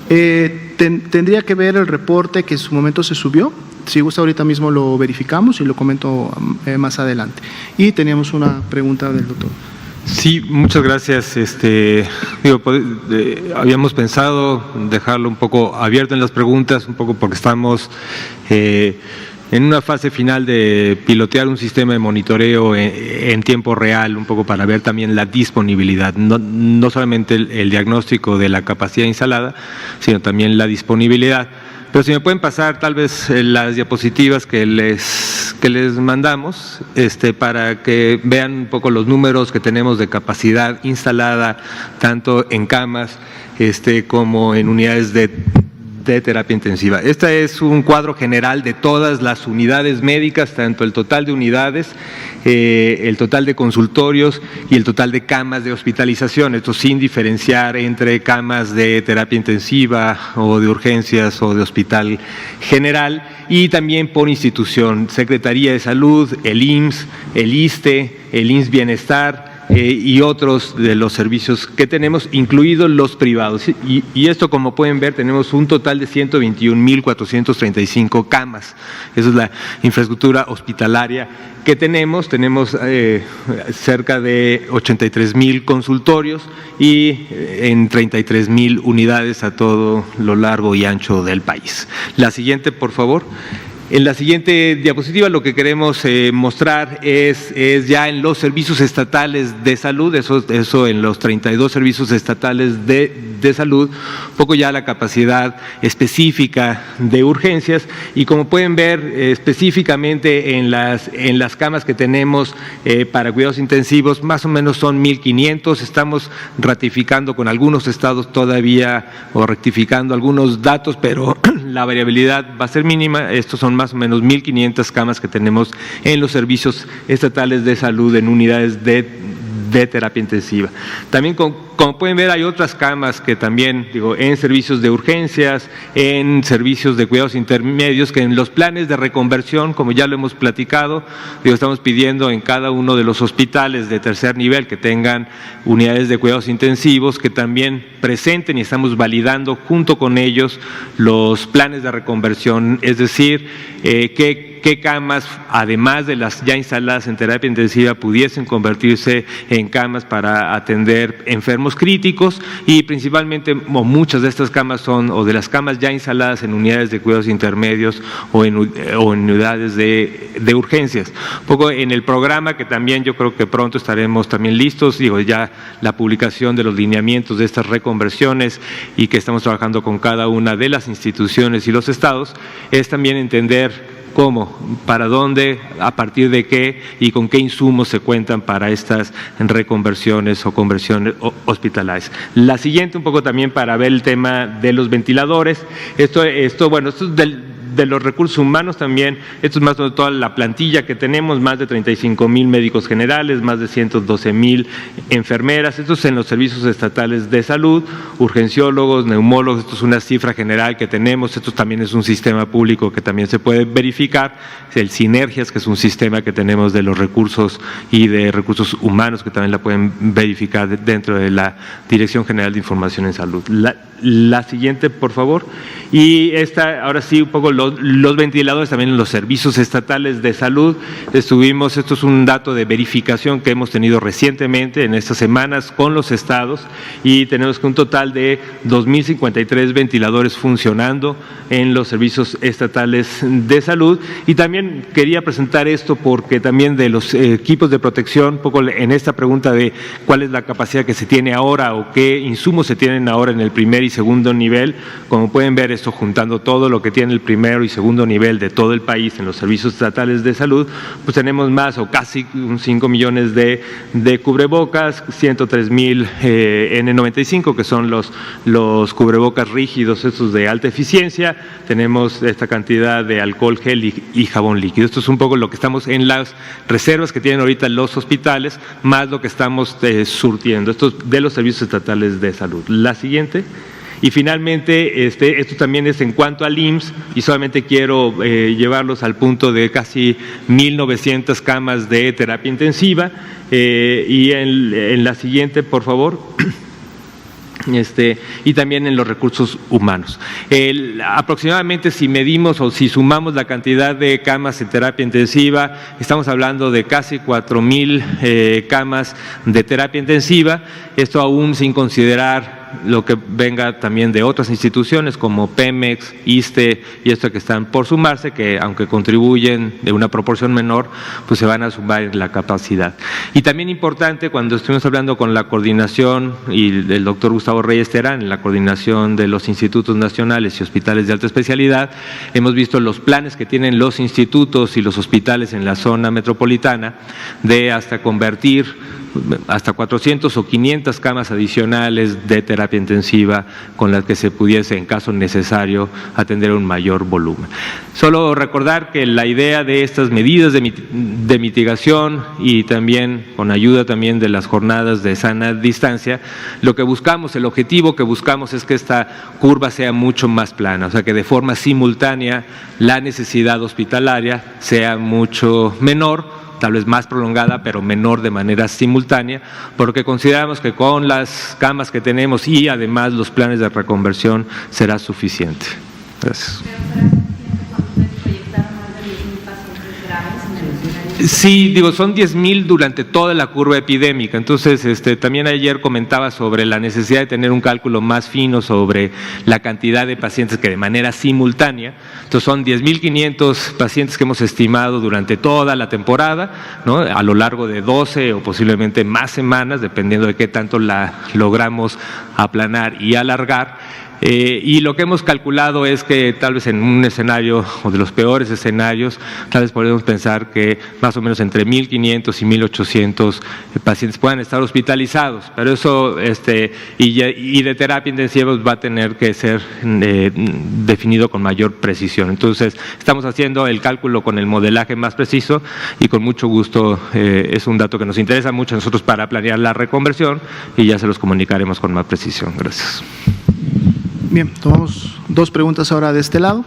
Tendría que ver el reporte que en su momento se subió. Si gusta, ahorita mismo lo verificamos y lo comento más adelante. Y teníamos una pregunta del doctor. Sí, muchas gracias. Habíamos pensado dejarlo un poco abierto en las preguntas, un poco porque estamos en una fase final de pilotear un sistema de monitoreo en tiempo real, un poco para ver también la disponibilidad, no solamente el diagnóstico de la capacidad instalada, sino también la disponibilidad. Pero si me pueden pasar tal vez las diapositivas que les mandamos, para que vean un poco los números que tenemos de capacidad instalada, tanto en camas como en unidades de terapia intensiva. Este es un cuadro general de todas las unidades médicas, tanto el total de unidades, el total de consultorios y el total de camas de hospitalización, esto sin diferenciar entre camas de terapia intensiva o de urgencias o de hospital general, y también por institución, Secretaría de Salud, el IMSS, el ISSSTE, el IMSS Bienestar, y otros de los servicios que tenemos, incluidos los privados. Y esto, como pueden ver, tenemos un total de 121.435 camas. Esa es la infraestructura hospitalaria que tenemos. Tenemos cerca de 83,000 consultorios y en 33,000 unidades a todo lo largo y ancho del país. La siguiente, por favor. En la siguiente diapositiva lo que queremos mostrar es ya en los servicios estatales de salud, eso en los 32 servicios estatales de salud, un poco ya la capacidad específica de urgencias, y como pueden ver específicamente en las camas que tenemos para cuidados intensivos, más o menos son 1,500, estamos ratificando con algunos estados todavía o rectificando algunos datos, pero la variabilidad va a ser mínima. Estos son más o menos 1,500 camas que tenemos en los servicios estatales de salud en unidades de terapia intensiva. También, como pueden ver, hay otras camas que también, en servicios de urgencias, en servicios de cuidados intermedios, que en los planes de reconversión, como ya lo hemos platicado, estamos pidiendo en cada uno de los hospitales de tercer nivel que tengan unidades de cuidados intensivos, que también presenten, y estamos validando junto con ellos los planes de reconversión, es decir, qué camas, además de las ya instaladas en terapia intensiva, pudiesen convertirse en camas para atender enfermos críticos, y principalmente muchas de estas camas son, o de las camas ya instaladas en unidades de cuidados intermedios o en unidades de urgencias. Un poco en el programa, que también yo creo que pronto estaremos también listos, ya la publicación de los lineamientos de estas reconversiones, y que estamos trabajando con cada una de las instituciones y los estados, es también entender cómo, para dónde, a partir de qué y con qué insumos se cuentan para estas reconversiones o conversiones hospitalarias. La siguiente, un poco también para ver el tema de los ventiladores. Esto es de los recursos humanos también. Esto es más de toda la plantilla que tenemos, más de 35,000 médicos generales, más de 112,000 enfermeras. Esto es en los servicios estatales de salud, urgenciólogos, neumólogos. Esto es una cifra general que tenemos. Esto también es un sistema público que también se puede verificar. El Sinergias, que es un sistema que tenemos de los recursos y de recursos humanos, que también la pueden verificar dentro de la Dirección General de Información en Salud. La siguiente, por favor. Y esta, ahora sí, un poco los ventiladores también en los servicios estatales de salud. Esto es un dato de verificación que hemos tenido recientemente en estas semanas con los estados, y tenemos que un total de 2,053 ventiladores funcionando en los servicios estatales de salud. Y también quería presentar esto porque también de los equipos de protección, un poco en esta pregunta de cuál es la capacidad que se tiene ahora o qué insumos se tienen ahora en el primer y segundo nivel. Como pueden ver, esto juntando todo lo que tiene el primero y segundo nivel de todo el país en los servicios estatales de salud, pues tenemos más o casi 5 millones de cubrebocas, 103,000 N95, que son los cubrebocas rígidos, estos de alta eficiencia. Tenemos esta cantidad de alcohol gel y jabón líquido. Esto es un poco lo que estamos en las reservas que tienen ahorita los hospitales, más lo que estamos surtiendo. Esto es de los servicios estatales de salud. La siguiente. Y finalmente, esto también es en cuanto al IMSS, y solamente quiero llevarlos al punto de casi 1,900 camas de terapia intensiva. Y en la siguiente, por favor. Y también en los recursos humanos. Aproximadamente, si medimos o si sumamos la cantidad de camas en terapia intensiva, estamos hablando de casi 4,000 camas de terapia intensiva, esto aún sin considerar esperar lo que venga también de otras instituciones como Pemex, ISSSTE y esto que están por sumarse, que aunque contribuyen de una proporción menor, pues se van a sumar en la capacidad. Y también importante, cuando estuvimos hablando con la coordinación y el doctor Gustavo Reyes Terán, en la coordinación de los institutos nacionales y hospitales de alta especialidad, hemos visto los planes que tienen los institutos y los hospitales en la zona metropolitana de hasta convertir hasta 400 o 500 camas adicionales de terapia intensiva con las que se pudiese, en caso necesario, atender un mayor volumen. Solo recordar que la idea de estas medidas de mitigación y también con ayuda también de las jornadas de sana distancia, lo que buscamos, el objetivo que buscamos es que esta curva sea mucho más plana, o sea que de forma simultánea la necesidad hospitalaria sea mucho menor, tal vez más prolongada, pero menor de manera simultánea, porque consideramos que con las camas que tenemos y además los planes de reconversión será suficiente. Gracias. Sí, digo, son 10,000 durante toda la curva epidémica. Entonces, también ayer comentaba sobre la necesidad de tener un cálculo más fino sobre la cantidad de pacientes que de manera simultánea. Entonces, son 10,500 pacientes que hemos estimado durante toda la temporada, ¿no? A lo largo de 12 o posiblemente más semanas, dependiendo de qué tanto la logramos aplanar y alargar. Y lo que hemos calculado es que tal vez en un escenario o de los peores escenarios, tal vez podemos pensar que más o menos entre 1,500 y 1,800 pacientes puedan estar hospitalizados, pero eso y de terapia intensiva va a tener que ser definido con mayor precisión. Entonces estamos haciendo el cálculo con el modelaje más preciso y con mucho gusto es un dato que nos interesa mucho a nosotros para planear la reconversión y ya se los comunicaremos con más precisión. Gracias. Bien, tomamos dos preguntas ahora de este lado.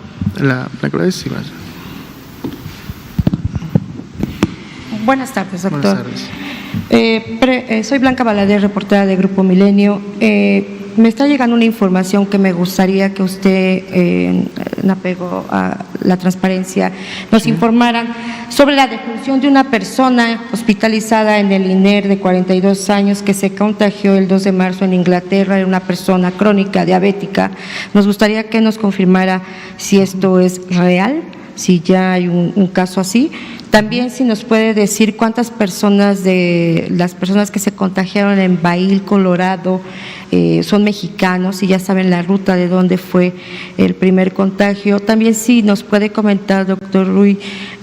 Buenas tardes, doctor. Buenas tardes. Soy Blanca Balader, reportera de Grupo Milenio. Me está llegando una información que me gustaría que usted, en apego a la transparencia, nos informaran sobre la defunción de una persona hospitalizada en el INER de 42 años que se contagió el 2 de marzo en Inglaterra, era una persona crónica, diabética. Nos gustaría que nos confirmara si esto es real, si ya hay un caso así. También si nos puede decir cuántas personas de las personas que se contagiaron en Vail, Colorado, son mexicanos y ya saben la ruta de dónde fue el primer contagio. También si nos puede comentar, doctor Ruy,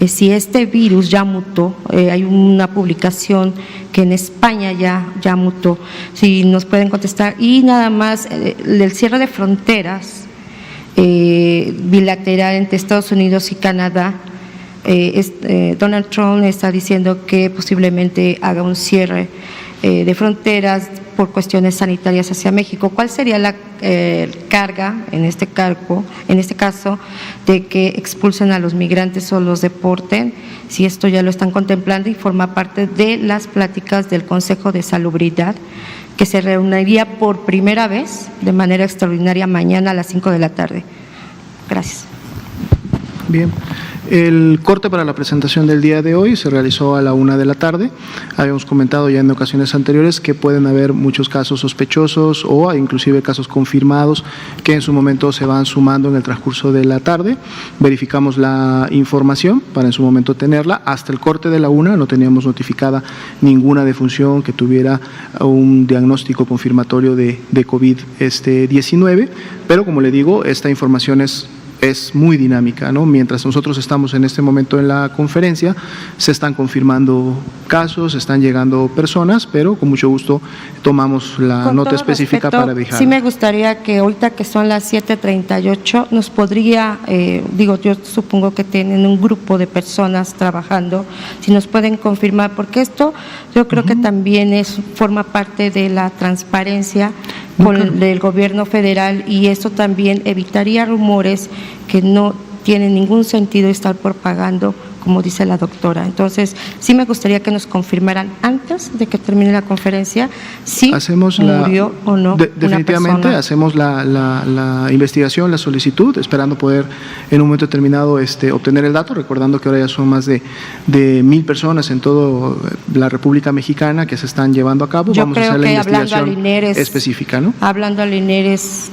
si este virus ya mutó, hay una publicación que en España ya mutó, si nos pueden contestar. Y nada más, el cierre de fronteras bilateral entre Estados Unidos y Canadá, Donald Trump está diciendo que posiblemente haga un cierre de fronteras por cuestiones sanitarias hacia México. ¿Cuál sería la carga en este caso de que expulsen a los migrantes o los deporten? Si esto ya lo están contemplando y forma parte de las pláticas del Consejo de Salubridad, que se reuniría por primera vez de manera extraordinaria mañana a las 5 de la tarde. Gracias. Bien. El corte para la presentación del día de hoy se realizó a la 1 de la tarde. Habíamos comentado ya en ocasiones anteriores que pueden haber muchos casos sospechosos o inclusive casos confirmados que en su momento se van sumando en el transcurso de la tarde. Verificamos la información para en su momento tenerla. Hasta el corte de la 1 no teníamos notificada ninguna defunción que tuviera un diagnóstico confirmatorio de COVID-19, pero como le digo, esta información es muy dinámica, ¿no? Mientras nosotros estamos en este momento en la conferencia, se están confirmando casos, están llegando personas, pero con mucho gusto tomamos la nota específica para dejar. Sí me gustaría que ahorita que son las 7:38 nos podría, yo supongo que tienen un grupo de personas trabajando, si nos pueden confirmar, porque esto yo creo que también forma parte de la transparencia del gobierno federal y esto también evitaría rumores que no tienen ningún sentido estar propagando, como dice la doctora. Entonces, sí me gustaría que nos confirmaran antes de que termine la conferencia si murió o no. definitivamente persona. hacemos la investigación, la solicitud, esperando poder en un momento determinado obtener el dato, recordando que ahora ya son más de 1,000 personas en toda la República Mexicana que se están llevando a cabo. Yo Vamos a creo hacer la que hablando investigación al INERES, específica, ¿no? Hablando al INERES,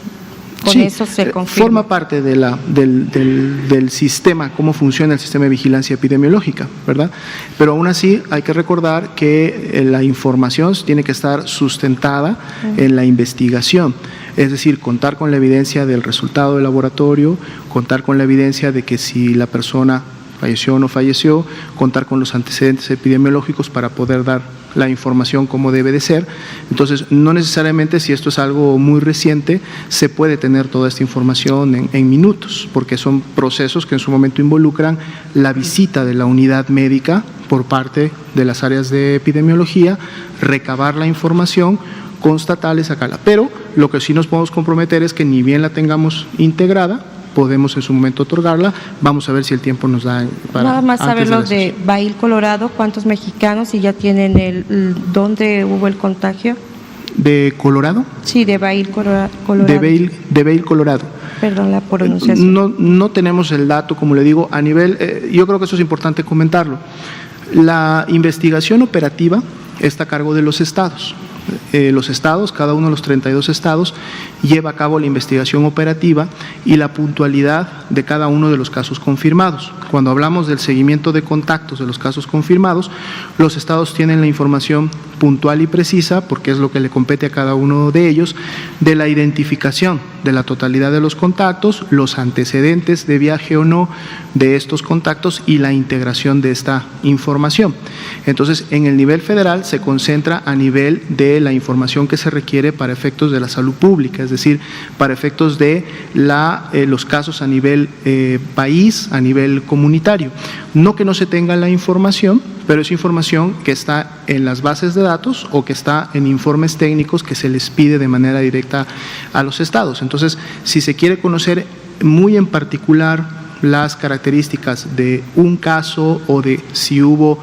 con Sí, eso se confirma. forma parte de del sistema, cómo funciona el sistema de vigilancia epidemiológica, ¿verdad? Pero aún así hay que recordar que la información tiene que estar sustentada en la investigación, es decir, contar con la evidencia del resultado del laboratorio, contar con la evidencia de que si la persona falleció o no falleció, contar con los antecedentes epidemiológicos para poder dar la información como debe de ser. Entonces, no necesariamente, si esto es algo muy reciente, se puede tener toda esta información en minutos, porque son procesos que en su momento involucran la visita de la unidad médica por parte de las áreas de epidemiología, recabar la información, constatarla y sacarla. Pero lo que sí nos podemos comprometer es que ni bien la tengamos integrada, podemos en su momento otorgarla. Vamos a ver si el tiempo nos da para Nada más antes saber la los de sesión. Bail, Colorado, cuántos mexicanos y ya tienen dónde hubo el contagio. ¿De Colorado? Sí, de Bail, Colorado. De Vail, Colorado. Perdón la pronunciación. No tenemos el dato, como le digo, a nivel, yo creo que eso es importante comentarlo. La investigación operativa está a cargo de los estados. Los estados, cada uno de los 32 estados, lleva a cabo la investigación operativa y la puntualidad de cada uno de los casos confirmados. Cuando hablamos del seguimiento de contactos de los casos confirmados, los estados tienen la información puntual y precisa, porque es lo que le compete a cada uno de ellos, de la identificación de la totalidad de los contactos, los antecedentes de viaje o no de estos contactos y la integración de esta información. Entonces, en el nivel federal se concentra a nivel de la información que se requiere para efectos de la salud pública, es decir, para efectos de los casos a nivel país, a nivel comunitario. No que no se tenga la información, pero es información que está en las bases de datos o que está en informes técnicos que se les pide de manera directa a los estados. Entonces, si se quiere conocer muy en particular las características de un caso o de si hubo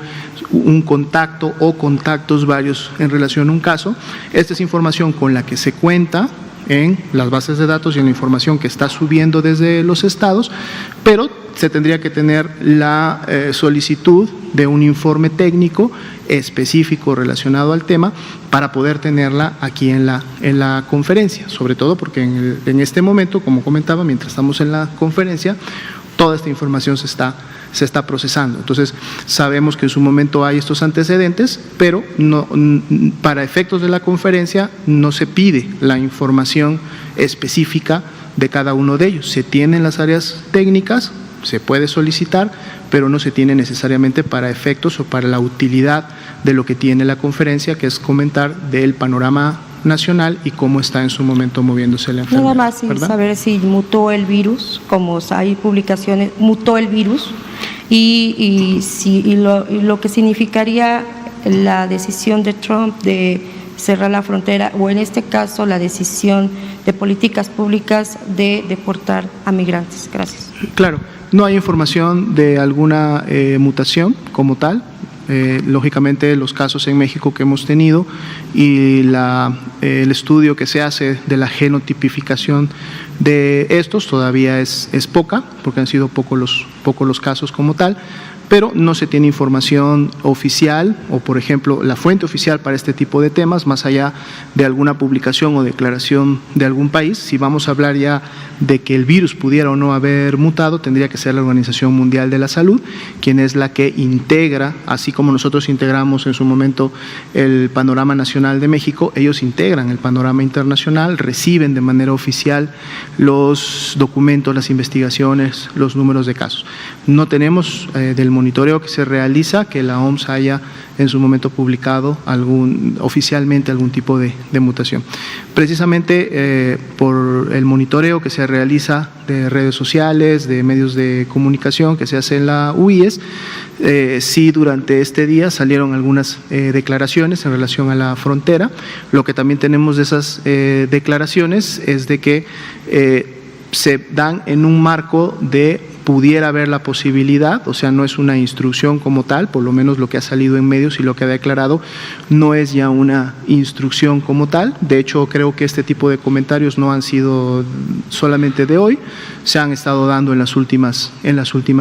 un contacto o contactos varios en relación a un caso, esta es información con la que se cuenta en las bases de datos y en la información que está subiendo desde los estados, pero se tendría que tener la solicitud de un informe técnico específico relacionado al tema para poder tenerla aquí en la conferencia, sobre todo porque en este momento, como comentaba, mientras estamos en la conferencia, toda esta información se está procesando. Entonces, sabemos que en su momento hay estos antecedentes, pero no, para efectos de la conferencia no se pide la información específica de cada uno de ellos. Se tienen las áreas técnicas, se puede solicitar, pero no se tiene necesariamente para efectos o para la utilidad de lo que tiene la conferencia, que es comentar del panorama nacional y cómo está en su momento moviéndose la enfermedad. Nada más sin ¿verdad? saber si mutó el virus, como hay publicaciones, mutó el virus y lo que significaría la decisión de Trump de cerrar la frontera o en este caso la decisión de políticas públicas de deportar a migrantes. Gracias. Claro, no hay información de alguna mutación como tal. Lógicamente los casos en México que hemos tenido y el estudio que se hace de la genotipificación de estos todavía es poca, porque han sido pocos los casos como tal, pero no se tiene información oficial o, por ejemplo, la fuente oficial para este tipo de temas, más allá de alguna publicación o declaración de algún país. Si vamos a hablar ya de que el virus pudiera o no haber mutado, tendría que ser la Organización Mundial de la Salud, quien es la que integra, así como nosotros integramos en su momento el panorama nacional de México, ellos integran el panorama internacional, reciben de manera oficial los documentos, las investigaciones, los números de casos. No tenemos del monitoreo que se realiza que la OMS haya en su momento publicado oficialmente algún tipo de mutación. Precisamente por el monitoreo que se realiza de redes sociales, de medios de comunicación que se hace en la UIES, sí durante este día salieron algunas declaraciones en relación a la frontera. Lo que también tenemos de esas declaraciones es de que se dan en un marco de pudiera haber la posibilidad, o sea, no es una instrucción como tal, por lo menos lo que ha salido en medios y lo que ha declarado no es ya una instrucción como tal. De hecho, creo que este tipo de comentarios no han sido solamente de hoy, se han estado dando en las últimas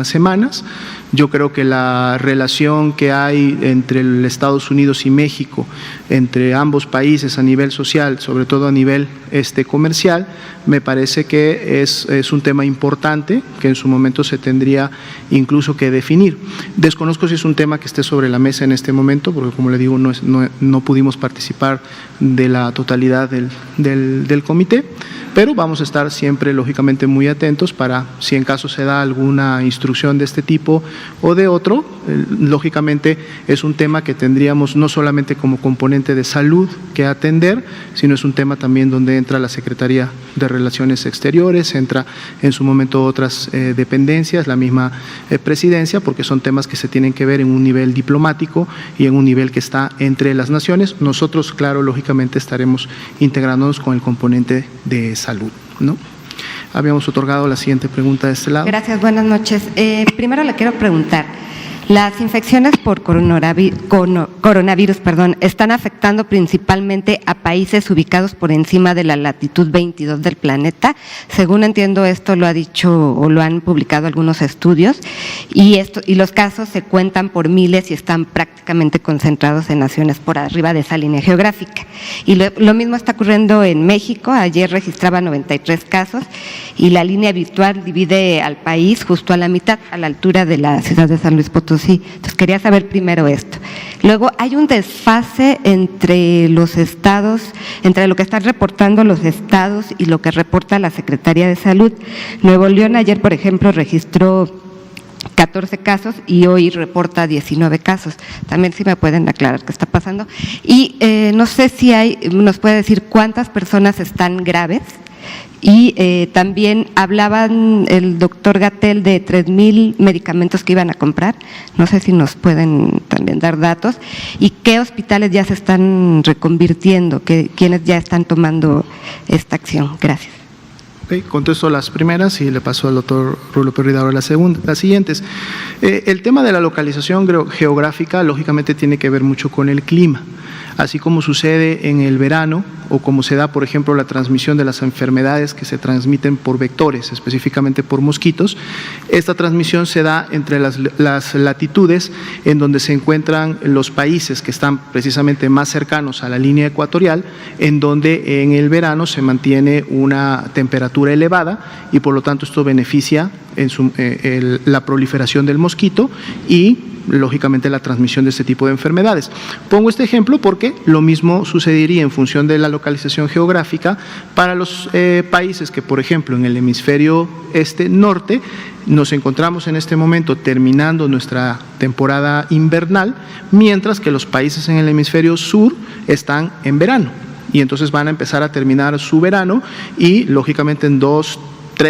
semanas. Yo creo que la relación que hay entre Estados Unidos y México, entre ambos países a nivel social, sobre todo a nivel comercial, me parece que es un tema importante que en su momento se tendría incluso que definir. Desconozco si es un tema que esté sobre la mesa en este momento, porque como le digo, no pudimos participar de la totalidad del comité, pero vamos a estar siempre, lógicamente, muy atentos para, si en caso se da alguna instrucción de este tipo o de otro, lógicamente es un tema que tendríamos no solamente como componente de salud que atender, sino es un tema también donde entra la Secretaría de Relaciones Exteriores, entra en su momento otras dependencias, la misma presidencia, porque son temas que se tienen que ver en un nivel diplomático y en un nivel que está entre las naciones. Nosotros, claro, lógicamente estaremos integrándonos con el componente de salud, ¿no? Habíamos otorgado la siguiente pregunta de este lado. Gracias, buenas noches. Primero le quiero preguntar, las infecciones por coronavirus, están afectando principalmente a países ubicados por encima de la latitud 22 del planeta. Según entiendo, esto lo ha dicho o lo han publicado algunos estudios, y los casos se cuentan por miles y están prácticamente concentrados en naciones por arriba de esa línea geográfica. Y lo mismo está ocurriendo en México. Ayer registraba 93 casos y la línea virtual divide al país justo a la mitad, a la altura de la ciudad de San Luis Potosí. Entonces quería saber primero esto. Luego, hay un desfase entre los estados, entre lo que están reportando los estados y lo que reporta la Secretaría de Salud. Nuevo León ayer, por ejemplo, registró 14 casos y hoy reporta 19 casos. También si me pueden aclarar qué está pasando. Y no sé si nos puede decir cuántas personas están graves. Y también hablaban el doctor Gatell de 3,000 medicamentos que iban a comprar. No sé si nos pueden también dar datos. ¿Y qué hospitales ya se están reconvirtiendo? ¿Quiénes ya están tomando esta acción? Gracias. Okay, contesto las primeras y le paso al doctor Rulo Perrida ahora las siguientes. El tema de la localización geográfica, lógicamente, tiene que ver mucho con el clima. Así como sucede en el verano o como se da, por ejemplo, la transmisión de las enfermedades que se transmiten por vectores, específicamente por mosquitos, esta transmisión se da entre las latitudes en donde se encuentran los países que están precisamente más cercanos a la línea ecuatorial, en donde en el verano se mantiene una temperatura elevada y por lo tanto esto beneficia la proliferación del mosquito y lógicamente la transmisión de este tipo de enfermedades. Pongo este ejemplo porque lo mismo sucedería en función de la localización geográfica para los países que, por ejemplo, en el hemisferio norte nos encontramos en este momento terminando nuestra temporada invernal, mientras que los países en el hemisferio sur están en verano y entonces van a empezar a terminar su verano y lógicamente en 2-3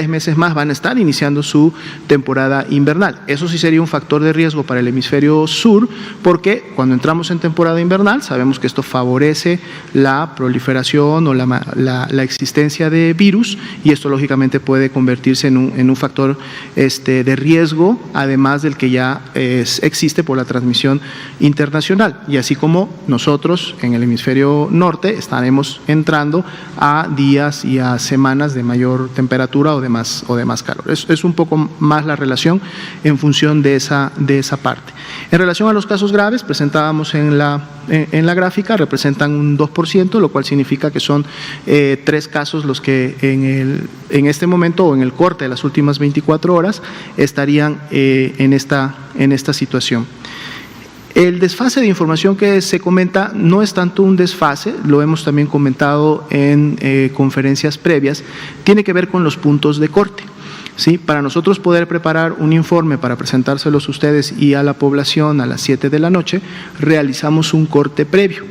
meses más van a estar iniciando su temporada invernal. Eso sí sería un factor de riesgo para el hemisferio sur, porque cuando entramos en temporada invernal sabemos que esto favorece la proliferación o la existencia de virus y esto lógicamente puede convertirse en un factor de riesgo, además del que ya existe por la transmisión internacional. Y así como nosotros en el hemisferio norte estaremos entrando a días y a semanas de mayor temperatura o de más calor. Es un poco más la relación en función de esa parte. En relación a los casos graves, presentábamos en la gráfica, representan un 2%, lo cual significa que son 3 casos los que en este momento o en el corte de las últimas 24 horas estarían en esta situación. El desfase de información que se comenta no es tanto un desfase, lo hemos también comentado en conferencias previas, tiene que ver con los puntos de corte. ¿Sí? Para nosotros poder preparar un informe para presentárselos a ustedes y a la población a las 7 de la noche, realizamos un corte previo.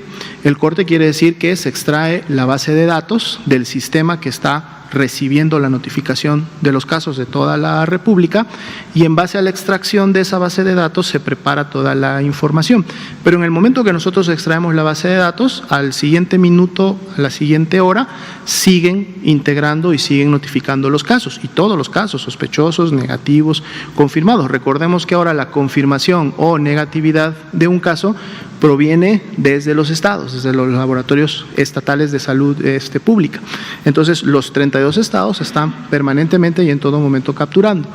El corte quiere decir que se extrae la base de datos del sistema que está recibiendo la notificación de los casos de toda la República, y en base a la extracción de esa base de datos se prepara toda la información. Pero en el momento que nosotros extraemos la base de datos, al siguiente minuto, a la siguiente hora, siguen integrando y siguen notificando los casos, y todos los casos, sospechosos, negativos, confirmados. Recordemos que ahora la confirmación o negatividad de un caso proviene desde los estados, desde los laboratorios estatales de salud pública. Entonces, los 32 estados están permanentemente y en todo momento capturando.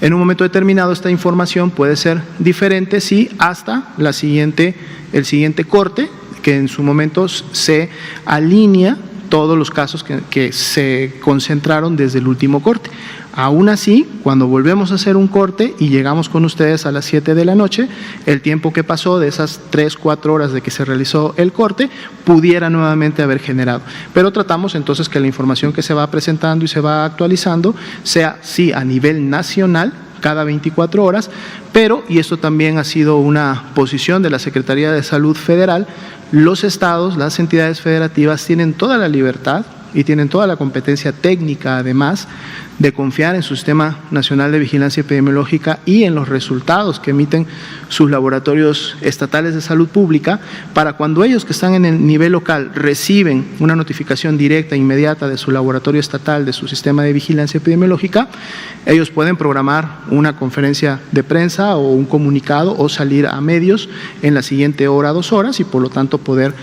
En un momento determinado, esta información puede ser diferente, sí, hasta el siguiente corte, que en su momento se alinea todos los casos que se concentraron desde el último corte. Aún así, cuando volvemos a hacer un corte y llegamos con ustedes a las 7 de la noche, el tiempo que pasó de esas 3-4 horas de que se realizó el corte pudiera nuevamente haber generado. Pero tratamos entonces que la información que se va presentando y se va actualizando sea, sí, a nivel nacional, cada 24 horas, pero, y esto también ha sido una posición de la Secretaría de Salud Federal, los estados, las entidades federativas tienen toda la libertad y tienen toda la competencia técnica, además, de confiar en su Sistema Nacional de Vigilancia Epidemiológica y en los resultados que emiten sus laboratorios estatales de salud pública, para cuando ellos que están en el nivel local reciben una notificación directa e inmediata de su laboratorio estatal, de su Sistema de Vigilancia Epidemiológica, ellos pueden programar una conferencia de prensa o un comunicado o salir a medios en la siguiente hora, 2 horas, y por lo tanto poder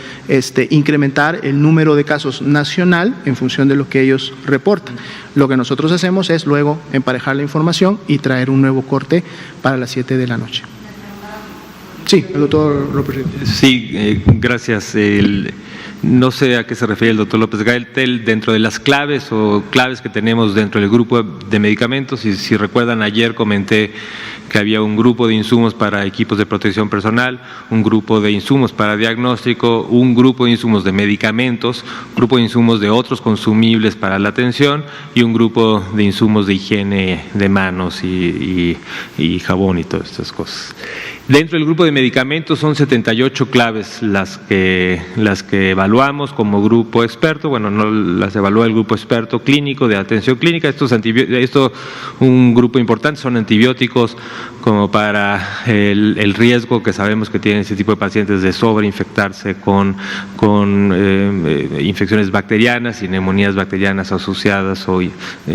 incrementar el número de casos nacional en función de lo que ellos reportan. Lo que nosotros hacemos es luego emparejar la información y traer un nuevo corte para las 7 de la noche. Sí, el doctor López Ríos. Sí, gracias. No sé a qué se refiere el doctor López Gátel dentro de las claves que tenemos dentro del grupo de medicamentos. Y si recuerdan, ayer comenté que había un grupo de insumos para equipos de protección personal, un grupo de insumos para diagnóstico, un grupo de insumos de medicamentos, un grupo de insumos de otros consumibles para la atención y un grupo de insumos de higiene de manos y jabón y todas estas cosas. Dentro del grupo de medicamentos son 78 claves las que evaluamos como grupo experto. Bueno, no las evalúa el grupo experto clínico de atención clínica. Esto un grupo importante, son antibióticos como para el riesgo que sabemos que tienen este tipo de pacientes de sobreinfectarse con infecciones bacterianas y neumonías bacterianas asociadas o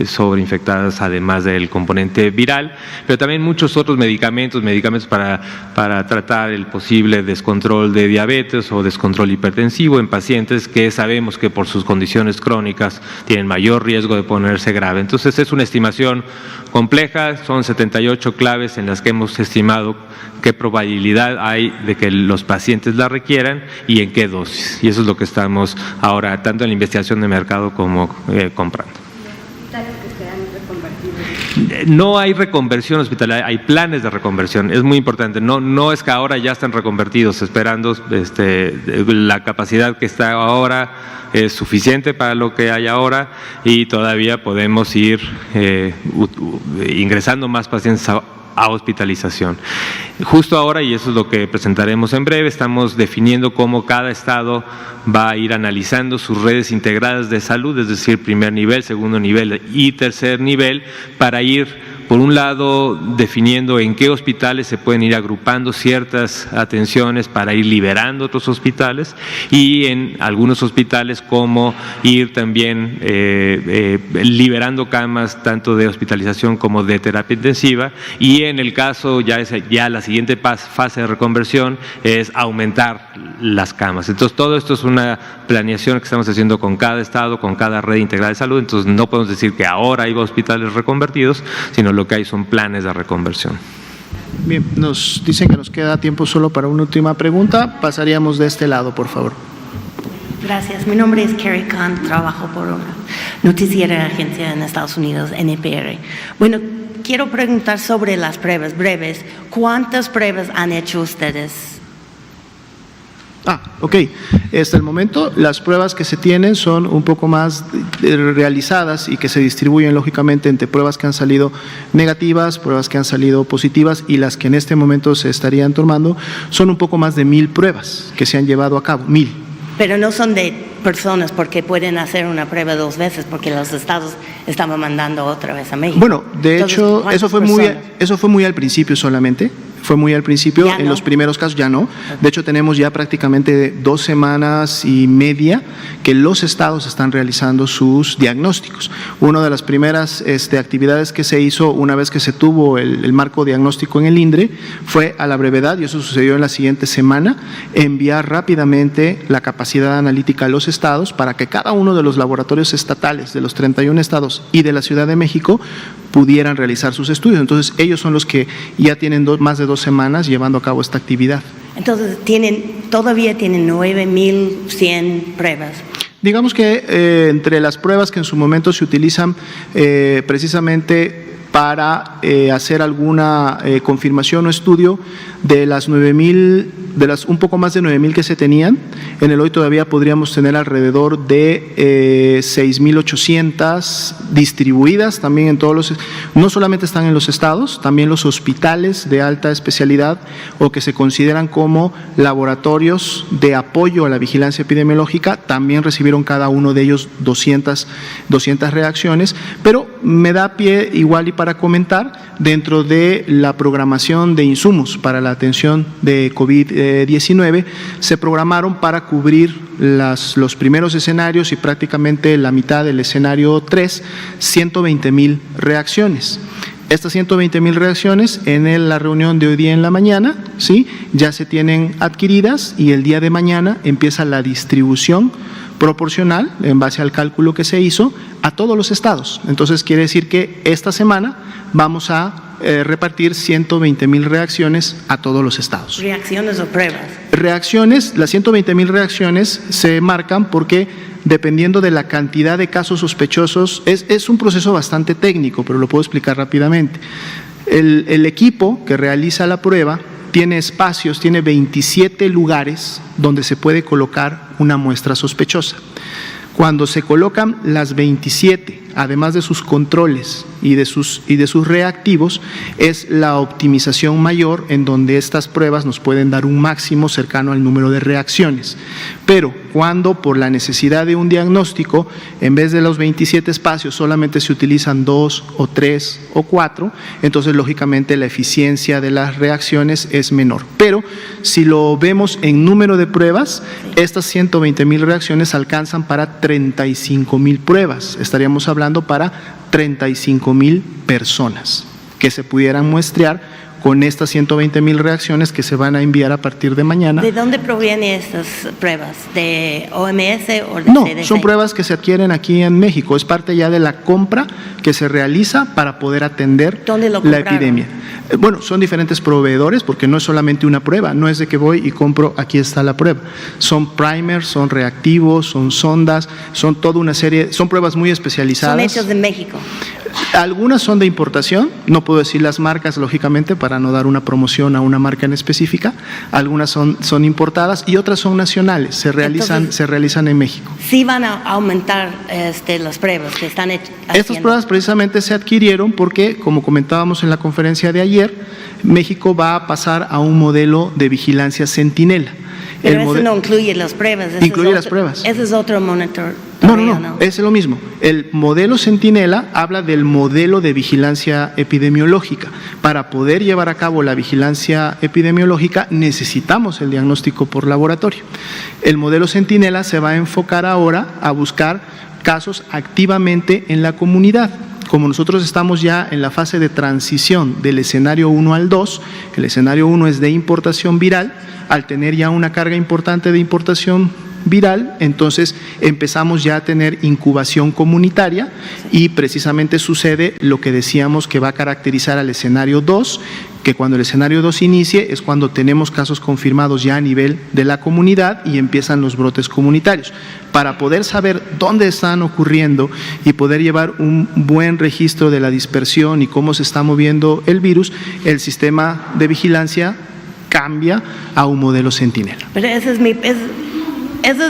sobreinfectadas, además del componente viral, pero también muchos otros medicamentos para tratar el posible descontrol de diabetes o descontrol hipertensivo en pacientes que sabemos que por sus condiciones crónicas tienen mayor riesgo de ponerse grave. Entonces es una estimación compleja, son 78 claves en las que hemos estimado qué probabilidad hay de que los pacientes la requieran y en qué dosis. Y eso es lo que estamos ahora, tanto en la investigación de mercado como comprando. No hay reconversión hospitalaria, hay planes de reconversión, es muy importante. No es que ahora ya están reconvertidos, esperando la capacidad que está ahora es suficiente para lo que hay ahora y todavía podemos ir ingresando más pacientes a hospitalización. Justo ahora, y eso es lo que presentaremos en breve, estamos definiendo cómo cada estado va a ir analizando sus redes integradas de salud, es decir, primer nivel, segundo nivel y tercer nivel, para ir, por un lado, definiendo en qué hospitales se pueden ir agrupando ciertas atenciones para ir liberando otros hospitales y en algunos hospitales cómo ir también liberando camas tanto de hospitalización como de terapia intensiva, y en el caso ya la siguiente fase de reconversión es aumentar las camas. Entonces todo esto es una planeación que estamos haciendo con cada estado, con cada red integrada de salud. Entonces no podemos decir que ahora hay hospitales reconvertidos, sino lo que hay son planes de reconversión. Bien, nos dicen que nos queda tiempo solo para una última pregunta. Pasaríamos de este lado, por favor. Gracias. Mi nombre es Carrie Khan, trabajo por una noticiera agencia en Estados Unidos, NPR. Bueno, quiero preguntar sobre las pruebas breves. ¿Cuántas pruebas han hecho ustedes? Ok. Hasta el momento, las pruebas que se tienen son un poco más realizadas y que se distribuyen lógicamente entre pruebas que han salido negativas, pruebas que han salido positivas, y las que en este momento se estarían tomando son un poco más de 1000 pruebas que se han llevado a cabo, 1000. pero no son de personas porque pueden hacer una prueba 2 veces porque los estados estaban mandando otra vez a México. Bueno, de Entonces, hecho, ¿cuántas eso fue muy al principio solamente. Fue muy al principio, Ya en no. los primeros casos ya no. De hecho, tenemos ya prácticamente 2 semanas y media que los estados están realizando sus diagnósticos. Una de las primeras actividades que se hizo una vez que se tuvo el marco diagnóstico en el INDRE fue a la brevedad, y eso sucedió en la siguiente semana, enviar rápidamente la capacidad analítica a los estados para que cada uno de los laboratorios estatales de los 31 estados y de la Ciudad de México pudieran realizar sus estudios. Entonces, ellos son los que ya tienen más de 2 semanas llevando a cabo esta actividad. Entonces, todavía tienen 9,100 pruebas. Digamos que entre las pruebas que en su momento se utilizan precisamente para hacer alguna confirmación o estudio de las 9,000, un poco más de 9,000 que se tenían, en el hoy todavía podríamos tener alrededor de 6,800 distribuidas también en todos los, no solamente están en los estados, también los hospitales de alta especialidad o que se consideran como laboratorios de apoyo a la vigilancia epidemiológica, también recibieron cada uno de ellos 200 reacciones, pero me da pie igual y para comentar, dentro de la programación de insumos para la atención de COVID-19, se programaron para cubrir los primeros escenarios y prácticamente la mitad del escenario 3, 120,000 reacciones. Estas 120,000 reacciones en la reunión de hoy día en la mañana, ¿sí?, ya se tienen adquiridas y el día de mañana empieza la distribución proporcional, en base al cálculo que se hizo, a todos los estados. Entonces, quiere decir que esta semana vamos a repartir 120,000 reacciones a todos los estados. ¿Reacciones o pruebas? Reacciones, las 120,000 reacciones se marcan porque dependiendo de la cantidad de casos sospechosos, es un proceso bastante técnico, pero lo puedo explicar rápidamente. El equipo que realiza la prueba tiene espacios, tiene 27 lugares donde se puede colocar una muestra sospechosa. Cuando se colocan las 27, además de sus controles y de sus reactivos, es la optimización mayor en donde estas pruebas nos pueden dar un máximo cercano al número de reacciones. Pero cuando por la necesidad de un diagnóstico, en vez de los 27 espacios solamente se utilizan 2 o 3 o 4, entonces lógicamente la eficiencia de las reacciones es menor. Pero si lo vemos en número de pruebas, estas 120,000 reacciones alcanzan para 35,000 pruebas. Estaríamos hablando para 35,000 personas que se pudieran muestrear con estas 120,000 reacciones que se van a enviar a partir de mañana. ¿De dónde provienen estas pruebas? ¿De OMS o de No, CDC? son pruebas que se adquieren aquí en México. Es parte ya de la compra que se realiza para poder atender ¿Dónde lo la compraron? epidemia. Bueno, son diferentes proveedores porque no es solamente una prueba, no es de que voy y compro, aquí está la prueba. Son primers, son reactivos, son sondas, son toda una serie, son pruebas muy especializadas. Son hechos en México. Algunas son de importación, no puedo decir las marcas lógicamente para no dar una promoción a una marca en específica. Algunas son importadas y otras son nacionales, se realizan en México. Sí van a aumentar las pruebas que están haciendo. Estas pruebas precisamente se adquirieron porque, como comentábamos en la conferencia de ayer, México va a pasar a un modelo de vigilancia centinela. Pero eso no incluye las pruebas. Incluye las pruebas. Ese es otro monitor. No, es lo mismo. El modelo Centinela habla del modelo de vigilancia epidemiológica. Para poder llevar a cabo la vigilancia epidemiológica necesitamos el diagnóstico por laboratorio. El modelo Centinela se va a enfocar ahora a buscar casos activamente en la comunidad. Como nosotros estamos ya en la fase de transición del escenario 1 al 2, el escenario 1 es de importación viral, al tener ya una carga importante de importación viral, entonces empezamos ya a tener incubación comunitaria y precisamente sucede lo que decíamos que va a caracterizar al escenario 2, que cuando el escenario 2 inicie es cuando tenemos casos confirmados ya a nivel de la comunidad y empiezan los brotes comunitarios. Para poder saber dónde están ocurriendo y poder llevar un buen registro de la dispersión y cómo se está moviendo el virus, el sistema de vigilancia cambia a un modelo Centinela. Pero esa es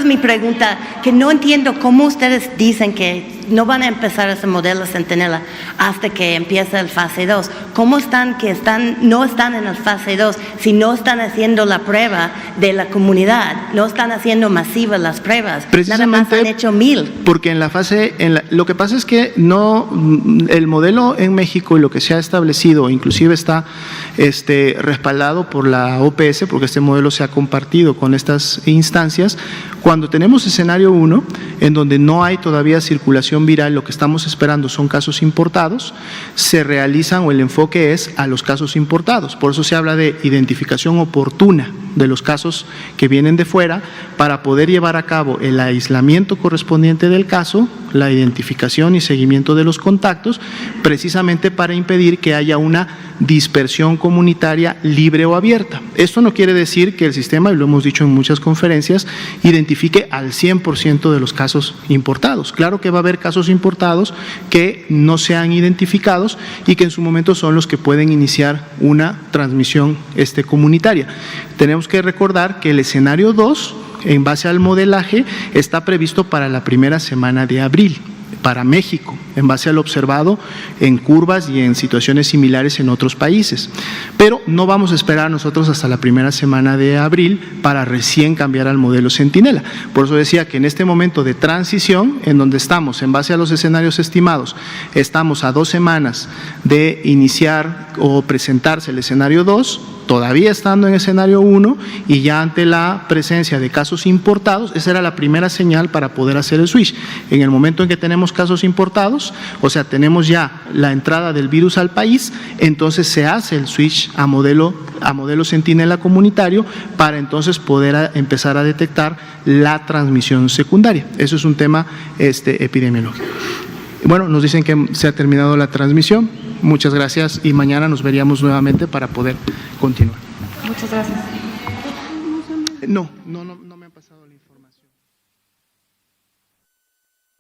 mi pregunta, que no entiendo cómo ustedes dicen que no van a empezar ese modelo Centinela hasta que empiece el fase 2. ¿Cómo están que no están en el fase 2 si no están haciendo la prueba de la comunidad? No están haciendo masivas las pruebas. Nada más han hecho 1,000. Porque en la fase, lo que pasa es que el modelo en México y lo que se ha establecido, inclusive está respaldado por la OPS, porque este modelo se ha compartido con estas instancias. Cuando tenemos escenario 1, en donde no hay todavía circulación viral, lo que estamos esperando son casos importados, se realizan o el enfoque es a los casos importados. Por eso se habla de identificación oportuna de los casos que vienen de fuera para poder llevar a cabo el aislamiento correspondiente del caso, la identificación y seguimiento de los contactos, precisamente para impedir que haya una dispersión comunitaria libre o abierta. Esto no quiere decir que el sistema, y lo hemos dicho en muchas conferencias, identifique al 100% de los casos importados. Claro que va a haber casos importados que no sean identificados y que en su momento son los que pueden iniciar una transmisión comunitaria. Tenemos que recordar que el escenario 2, en base al modelaje, está previsto para la primera semana de abril. Para México, en base a lo observado en curvas y en situaciones similares en otros países. Pero no vamos a esperar nosotros hasta la primera semana de abril para recién cambiar al modelo Centinela. Por eso decía que en este momento de transición, en donde estamos, en base a los escenarios estimados, estamos a 2 semanas de iniciar o presentarse el escenario 2, todavía estando en escenario 1 y ya ante la presencia de casos importados, esa era la primera señal para poder hacer el switch. En el momento en que tenemos casos importados, o sea, tenemos ya la entrada del virus al país, entonces se hace el switch a modelo Centinela comunitario para entonces poder empezar a detectar la transmisión secundaria. Eso es un tema epidemiológico. Bueno, nos dicen que se ha terminado la transmisión. Muchas gracias y mañana nos veríamos nuevamente para poder continuar. Muchas gracias. No me han pasado la información.